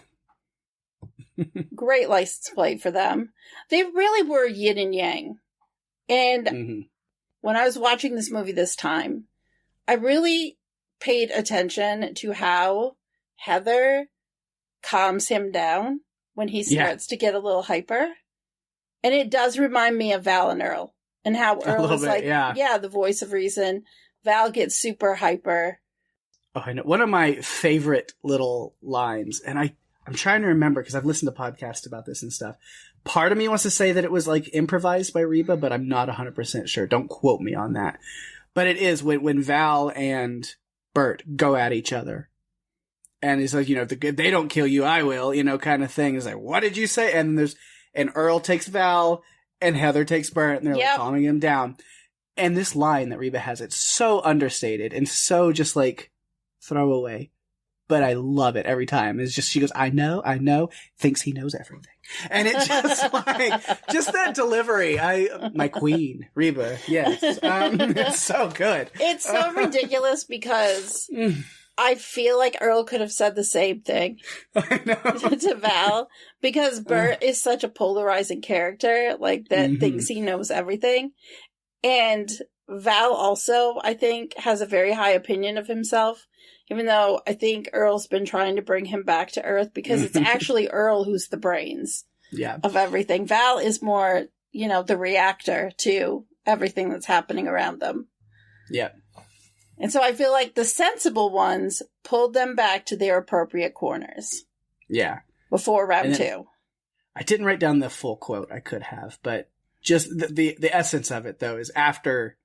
Great license plate for them. They really were yin and yang. And when I was watching this movie this time, I really paid attention to how Heather calms him down when he starts to get a little hyper. And it does remind me of Val and Earl. And how Earl is like, the voice of reason. Val gets super hyper. Oh, I know. One of my favorite little lines, and I'm trying to remember because I've listened to podcasts about this and stuff. Part of me wants to say that it was like improvised by Reba, but I'm not 100% sure. Don't quote me on that. But it is when Val and Bert go at each other. And he's like, if they don't kill you, I will, kind of thing. It's like, what did you say? And Earl takes Val and Heather takes Bert, and they're like calming him down. And this line that Reba has, it's so understated and so just like throwaway, but I love it every time. It's just, she goes, I know, thinks he knows everything. And it's just like, just that delivery. My queen, Reba. Yes. It's so good. It's so ridiculous because I feel like Earl could have said the same thing to Val, because Bert is such a polarizing character, like that thinks he knows everything. And Val also, I think, has a very high opinion of himself, even though I think Earl's been trying to bring him back to Earth because it's actually Earl who's the brains of everything. Val is more, the reactor to everything that's happening around them. Yeah. And so I feel like the sensible ones pulled them back to their appropriate corners. Yeah. Before round two. I didn't write down the full quote. I could have, but just the essence of it, though, is after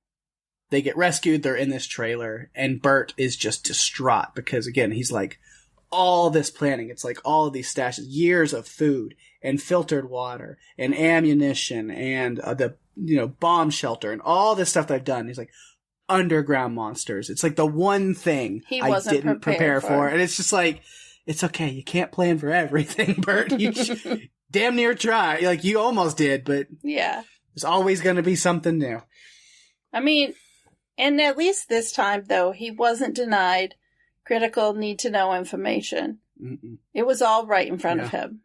they get rescued, they're in this trailer, and Bert is just distraught because, again, he's like, all this planning. It's like all of these stashes, years of food and filtered water and ammunition and the bomb shelter and all this stuff that I've done. He's like, underground monsters. It's like the one thing I didn't prepare for. And it's just like, it's okay. You can't plan for everything, Bert. You damn near try. Like, you almost did, but there's always going to be something new. I mean, and at least this time, though, he wasn't denied critical need-to-know information. It was all right in front of him.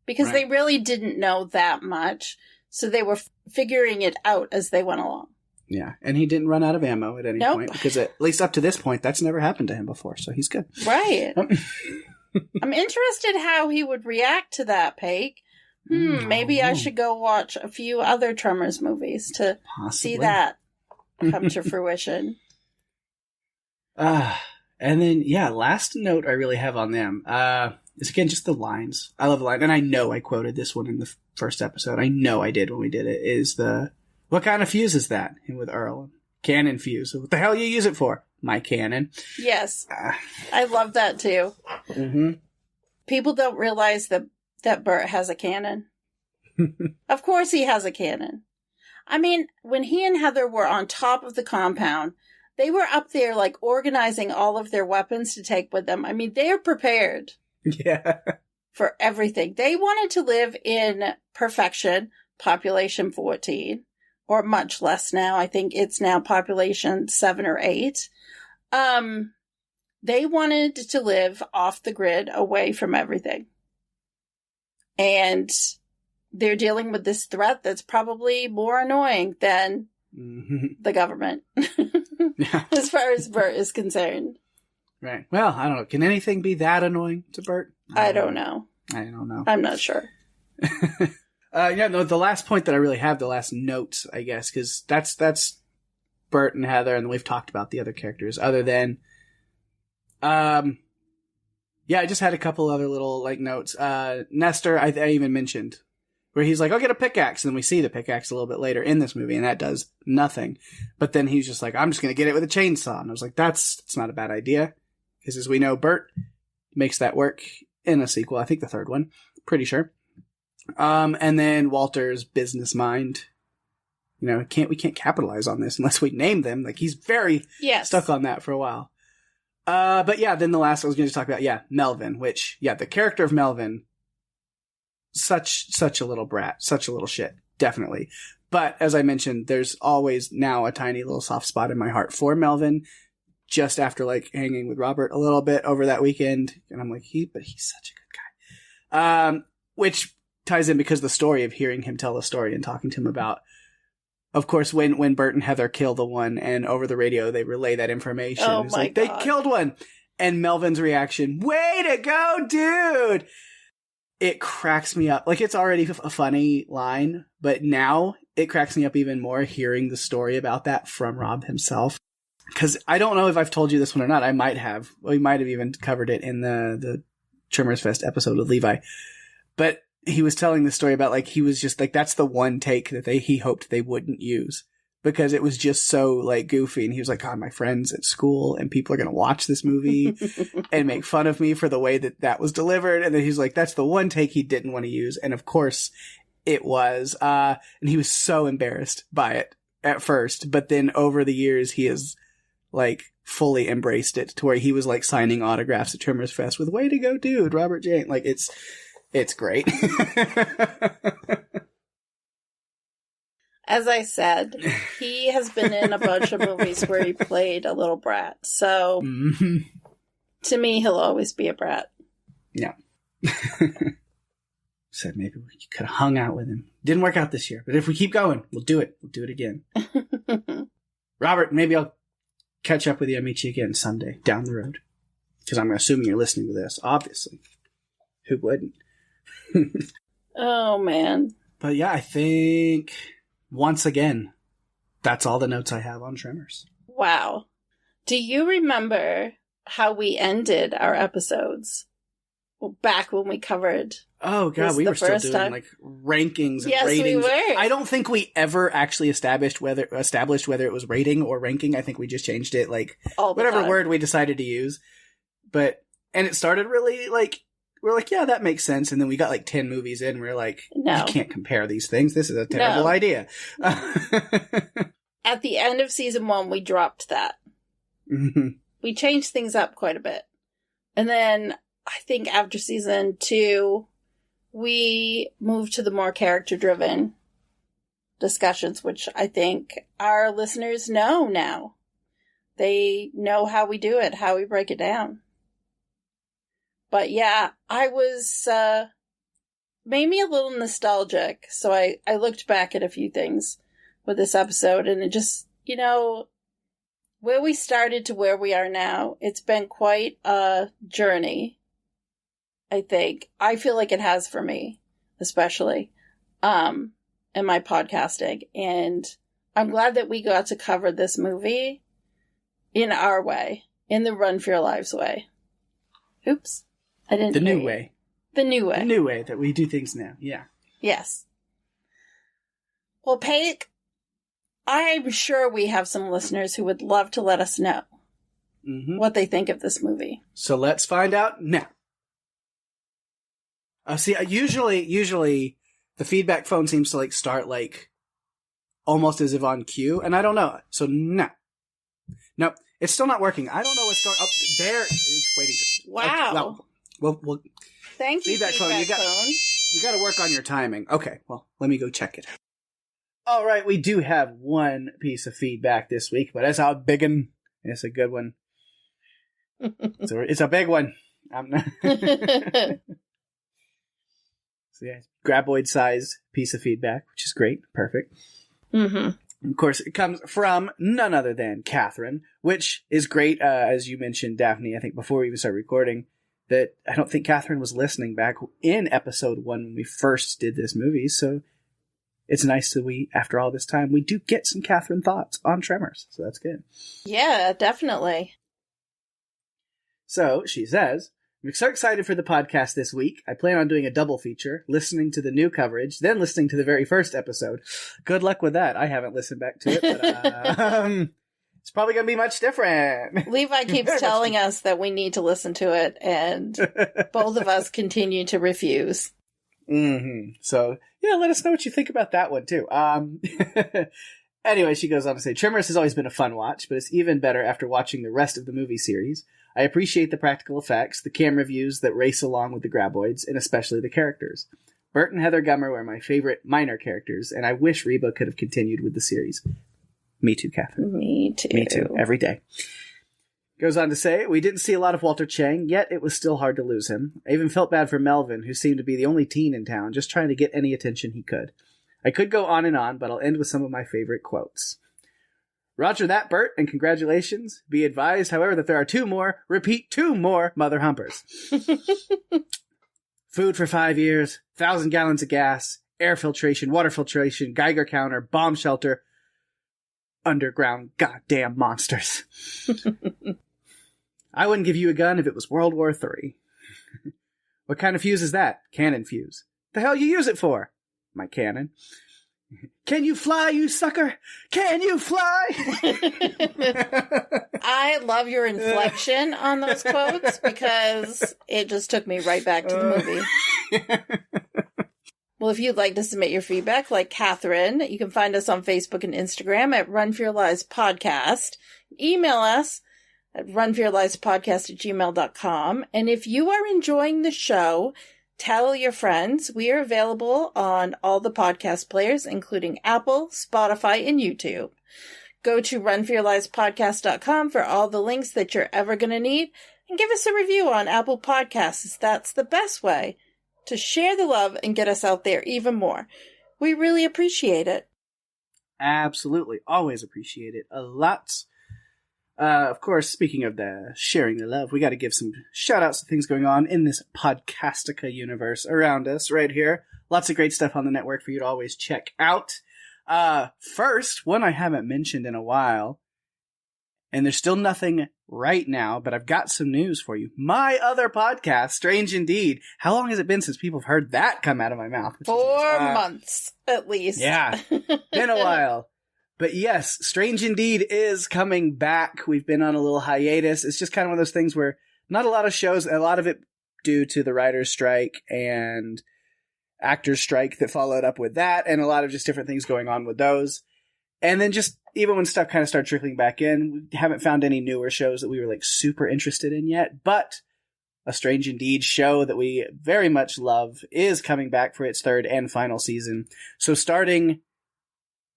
Because they really didn't know that much, so they were figuring it out as they went along. Yeah, and he didn't run out of ammo at any point, because at least up to this point, that's never happened to him before, so he's good. Right. I'm interested how he would react to that, Pake. Maybe I should go watch a few other Tremors movies to see that come to fruition. And then, yeah, last note I really have on them is, again, just the lines. I love the line. And I know I quoted this one in the first episode. I know I did when we did it. Is the, what kind of fuse is that? And with Earl. Cannon fuse. What the hell you use it for? My cannon. Yes. I love that too. Mm-hmm. People don't realize that Bert has a cannon. Of course he has a cannon. I mean, when he and Heather were on top of the compound, they were up there like organizing all of their weapons to take with them. I mean, they're prepared. Yeah. For everything. They wanted to live in perfection, population 14, or much less now. I think it's now population 7 or 8. They wanted to live off the grid, away from everything. And they're dealing with this threat that's probably more annoying than the government. Yeah. As far as Bert is concerned. Right. Well, I don't know. Can anything be that annoying to Bert? I don't know. I don't know. I'm not sure. The last point that I really have, the last notes, I guess, because that's Bert and Heather, and we've talked about the other characters. Other than, I just had a couple other little like notes. Nestor, I even mentioned, where he's like, "I'll get a pickaxe," and then we see the pickaxe a little bit later in this movie, and that does nothing. But then he's just like, "I'm just gonna get it with a chainsaw," and I was like, "That's not a bad idea," because as we know, Bert makes that work in a sequel. I think the third one, pretty sure. And then Walter's business mind. You know, we can't capitalize on this unless we name them. Like, he's very stuck on that for a while. But yeah, then the last I was going to talk about, Melvin, which, the character of Melvin, such a little brat, such a little shit, definitely. But as I mentioned, there's always now a tiny little soft spot in my heart for Melvin, just after like hanging with Robert a little bit over that weekend. And I'm like, but he's such a good guy. Which ties in because the story of hearing him tell the story and talking to him about, of course, when Bert and Heather kill the one and over the radio they relay that information. Oh, it's my like, God. They killed one. And Melvin's reaction, "Way to go, dude!" It cracks me up. Like, it's already a funny line, but now it cracks me up even more hearing the story about that from Rob himself. Because I don't know if I've told you this one or not. I might have. We might have even covered it in the Tremors Fest episode with Levi. But he was telling the story about, like, he was just like, that's the one take that he hoped they wouldn't use because it was just so like goofy. And he was like, "God, my friends at school and people are going to watch this movie and make fun of me for the way that was delivered." And then he's like, that's the one take he didn't want to use. And of course it was, and he was so embarrassed by it at first, but then over the years he has like fully embraced it to where he was like signing autographs at Tremors Fest with "Way to go, dude, Robert Jane." Like, it's great. As I said, he has been in a bunch of movies where he played a little brat. So, to me, he'll always be a brat. Yeah. Said maybe we could have hung out with him. Didn't work out this year, but if we keep going, we'll do it. We'll do it again. Robert, maybe I'll catch up with you and meet you again someday down the road. Because I'm assuming you're listening to this, obviously. Who wouldn't? Oh, man. But yeah, I think once again, that's all the notes I have on Tremors. Wow. Do you remember how we ended our episodes back when we covered? Oh god, we were still doing like rankings and ratings. We were. I don't think we ever actually established whether it was rating or ranking. I think we just changed it like whatever word we decided to use. And it started really like, we're like, yeah, that makes sense. And then we got like 10 movies in. And we're like, no, you can't compare these things. This is a terrible idea. At the end of season 1, we dropped that. Mm-hmm. We changed things up quite a bit. And then I think after season 2, we moved to the more character-driven discussions, which I think our listeners know now. They know how we do it, how we break it down. But yeah, I was, made me a little nostalgic. So I looked back at a few things with this episode, and it just, where we started to where we are now, it's been quite a journey, I think. I feel like it has for me, especially, in my podcasting. And I'm glad that we got to cover this movie in our way. in the Run for Your Lives way. Oops. I didn't The hear new you. way. The new way. The new way that we do things now. Yeah. Yes. Well, Pake, I'm sure we have some listeners who would love to let us know what they think of this movie. So let's find out now. See, usually the feedback phone seems to start almost as if on cue, and I don't know. So no, it's still not working. I don't know what's going up there. It's waiting. Wow. Well, thank you, feedback phone. You got to work on your timing. Okay, well, let me go check it. All right, we do have one piece of feedback this week, but it's a big one. It's a good one. So it's a big one. I'm not. So yeah, graboid-sized piece of feedback, which is great. Perfect. Of course, it comes from none other than Catherine, which is great, as you mentioned, Daphne, I think before we even started recording, that I don't think Catherine was listening back in episode 1 when we first did this movie, so it's nice that after all this time, we do get some Catherine thoughts on Tremors, so that's good. Yeah, definitely. So, she says, I'm so excited for the podcast this week. I plan on doing a double feature, listening to the new coverage, then listening to the very first episode. Good luck with that. I haven't listened back to it, but it's probably going to be much different. Levi keeps telling us that we need to listen to it, and both of us continue to refuse. So, yeah, let us know what you think about that one, too. Anyway, she goes on to say, Tremors has always been a fun watch, but it's even better after watching the rest of the movie series. I appreciate the practical effects, the camera views that race along with the graboids, and especially the characters. Bert and Heather Gummer were my favorite minor characters, and I wish Reba could have continued with the series. Me too, Catherine. Me too. Me too, every day. Goes on to say, we didn't see a lot of Walter Chang, yet it was still hard to lose him. I even felt bad for Melvin, who seemed to be the only teen in town, just trying to get any attention he could. I could go on, but I'll end with some of my favorite quotes. Roger that, Bert, and congratulations. Be advised, however, that there are 2 more Mother Humpers. Food for 5 years, 1,000 gallons of gas, air filtration, water filtration, Geiger counter, bomb shelter, underground goddamn monsters. I wouldn't give you a gun if it was World War III. What kind of fuse is that? Cannon fuse. The hell you use it for? My cannon. Can you fly, you sucker? Can you fly? I love your inflection on those quotes because it just took me right back to the movie. Well, if you'd like to submit your feedback, like Catherine, you can find us on Facebook and Instagram at Run For Your Lives Podcast. Email us at runforyourlivespodcast@gmail.com. And if you are enjoying the show, tell your friends. We are available on all the podcast players, including Apple, Spotify, and YouTube. Go to runforyourlivespodcast.com for all the links that you're ever going to need, and give us a review on Apple Podcasts. That's the best way to share the love and get us out there even more. We really appreciate it. Absolutely. Always appreciate it a lot. Of course, speaking of the sharing the love, we got to give some shout outs to things going on in this Podcastica universe around us right here. Lots of great stuff on the network for you to always check out. First, one I haven't mentioned in a while, and there's still nothing right now, but I've got some news for you. My other podcast, Strange Indeed. How long has it been since people have heard that come out of my mouth? 4 months, at least. Yeah, been a while. But yes, Strange Indeed is coming back. We've been on a little hiatus. It's just kind of one of those things where not a lot of shows, a lot of it due to the writer's strike and actors' strike that followed up with that, and a lot of just different things going on with those. And then just even when stuff kind of started trickling back in, we haven't found any newer shows that we were super interested in yet. But a Strange Indeed show that we very much love is coming back for its 3rd and final season. So starting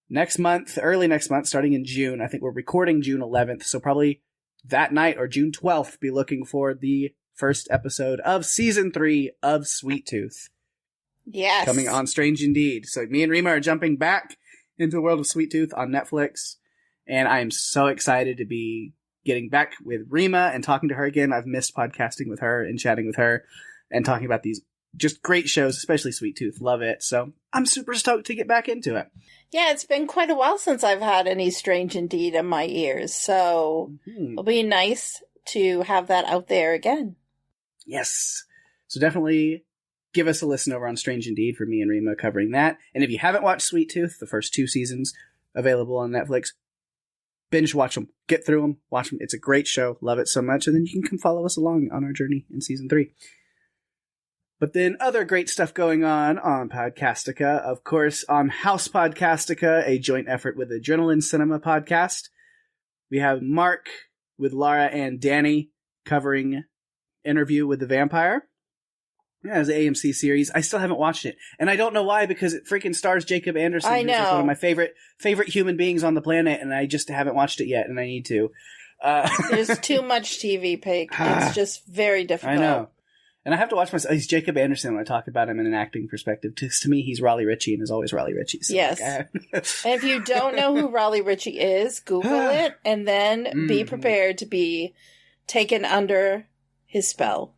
next month, early next month, starting in June. I think we're recording June 11th, so probably that night or June 12th, be looking for the first episode of Season 3 of Sweet Tooth. Yes. Coming on Strange Indeed. So me and Rima are jumping back into the world of Sweet Tooth on Netflix, and I am so excited to be getting back with Rima and talking to her again. I've missed podcasting with her and chatting with her and talking about these just great shows, especially Sweet Tooth. Love it. So I'm super stoked to get back into it. Yeah, it's been quite a while since I've had any Strange Indeed in my ears, so it'll be nice to have that out there again. Yes. So definitely give us a listen over on Strange Indeed for me and Rima covering that. And if you haven't watched Sweet Tooth, the first 2 seasons available on Netflix, binge watch them. Get through them. Watch them. It's a great show. Love it so much. And then you can come follow us along on our journey in season 3. But then other great stuff going on Podcastica. Of course, on House Podcastica, a joint effort with Adrenaline Cinema Podcast. We have Mark with Laura and Danny covering Interview with the Vampire. Yeah, it's an AMC series. I still haven't watched it. And I don't know why, because it freaking stars Jacob Anderson, I know. who's one of my favorite human beings on the planet, and I just haven't watched it yet, and I need to. There's too much TV, Pake. It's just very difficult. I know. And I have to watch myself. He's Jacob Anderson when I talk about him in an acting perspective. To me, he's Raleigh Ritchie and is always Raleigh Ritchie. So yes. And if you don't know who Raleigh Ritchie is, Google it, and then be prepared to be taken under his spell.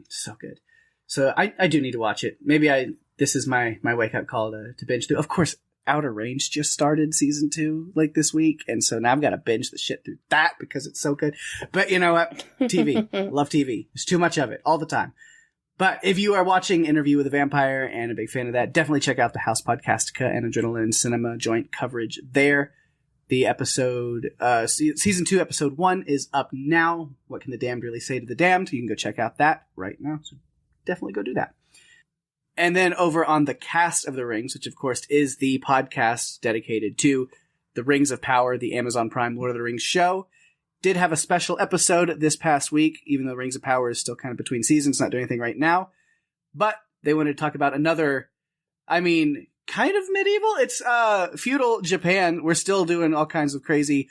So good. So I do need to watch it. Maybe this is my wake-up call to binge through. Of course, Outer Range just started season 2 like this week, and so now I've got to binge the shit through that because it's so good. But you know what? TV. Love TV. There's too much of it all the time. But if you are watching Interview with a Vampire and a big fan of that, definitely check out the House Podcastica and Adrenaline Cinema joint coverage there. The episode, season 2, episode 1 is up now. What Can the Damned Really Say to the Damned? You can go check out that right now. So definitely go do that. And then over on the Cast of the Rings, which of course is the podcast dedicated to the Rings of Power, the Amazon Prime Lord of the Rings show, did have a special episode this past week, even though Rings of Power is still kind of between seasons, not doing anything right now. But they wanted to talk about another, kind of medieval. It's feudal Japan. We're still doing all kinds of crazy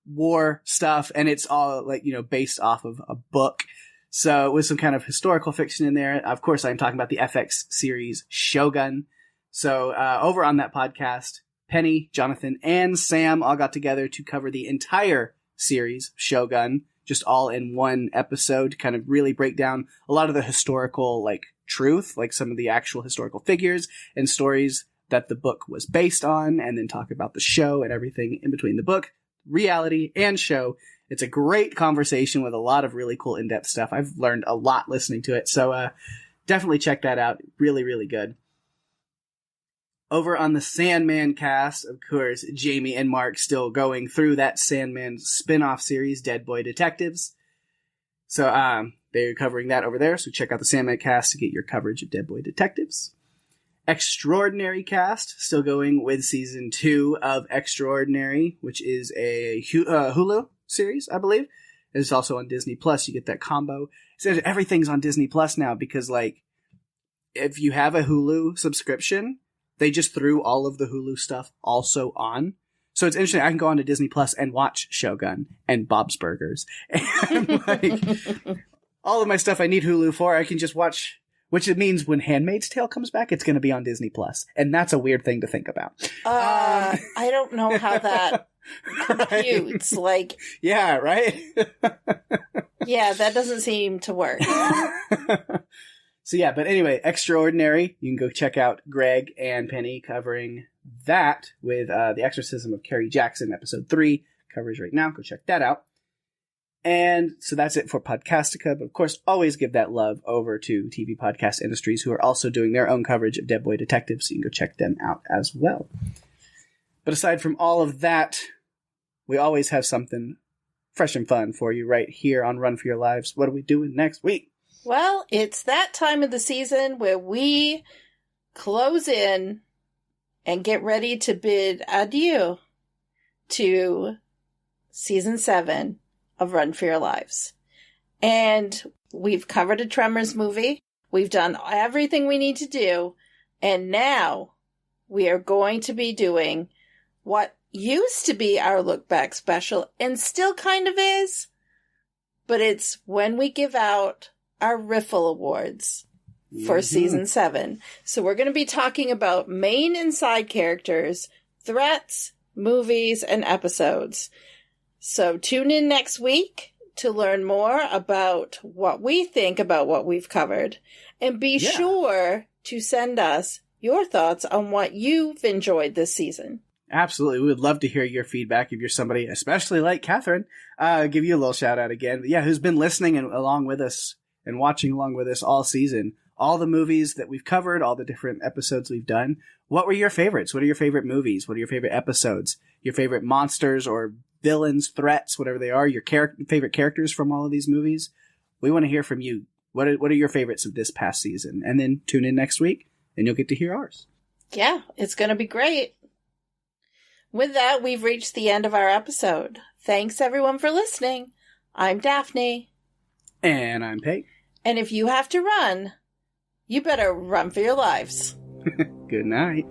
war stuff, and it's all based off of a book. So with some kind of historical fiction in there. Of course, I'm talking about the FX series Shogun. So over on that podcast, Penny, Jonathan, and Sam all got together to cover the entire series Shogun, just all in one episode, to kind of really break down a lot of the historical truth, some of the actual historical figures and stories that the book was based on, and then talk about the show and everything in between the book, reality, and show. It's a great conversation with a lot of really cool in-depth stuff. I've learned a lot listening to it, so definitely check that out. Really, really good. Over on the Sandman cast, of course, Jamie and Mark still going through that Sandman spin-off series, Dead Boy Detectives. So they're covering that over there, so check out the Sandman cast to get your coverage of Dead Boy Detectives. Extraordinary cast, still going with season 2 of Extraordinary, which is a Hulu series, I believe. It's also on Disney Plus. You get that combo. So everything's on Disney Plus now because, if you have a Hulu subscription, they just threw all of the Hulu stuff also on. So it's interesting. I can go on to Disney Plus and watch Shogun and Bob's Burgers. And, all of my stuff I need Hulu for, I can just watch. Which it means when Handmaid's Tale comes back, it's going to be on Disney Plus, and that's a weird thing to think about. I don't know how that computes. Yeah, right. Yeah, that doesn't seem to work. So yeah, but anyway, Extraordinary. You can go check out Greg and Penny covering that with The Exorcism of Carrie Jackson, episode 3 coverage right now. Go check that out. And so that's it for Podcastica. But of course, always give that love over to TV Podcast Industries, who are also doing their own coverage of Dead Boy Detectives. So you can go check them out as well. But aside from all of that, we always have something fresh and fun for you right here on Run for Your Lives. What are we doing next week? Well, it's that time of the season where we close in and get ready to bid adieu to season 7 of Run for Your Lives. And we've covered a Tremors movie. We've done everything we need to do. And now we are going to be doing what used to be our look back special and still kind of is. But it's when we give out our Riffle Awards for season 7. So we're going to be talking about main and side characters, threats, movies, and episodes. So tune in next week to learn more about what we think about what we've covered. And be sure to send us your thoughts on what you've enjoyed this season. Absolutely. We would love to hear your feedback if you're somebody, especially like Catherine, give you a little shout out again. But yeah, who's been listening along with us and watching along with us all season. All the movies that we've covered, all the different episodes we've done. What were your favorites? What are your favorite movies? What are your favorite episodes? Your favorite monsters or villains, threats, whatever they are, your favorite characters from all of these movies? We want to hear from you. What are your favorites of this past season? And then tune in next week and you'll get to hear ours. Yeah, it's going to be great. With that, we've reached the end of our episode. Thanks everyone for listening. I'm Daphne. And I'm Pake. And if you have to run, you better run for your lives. Good night.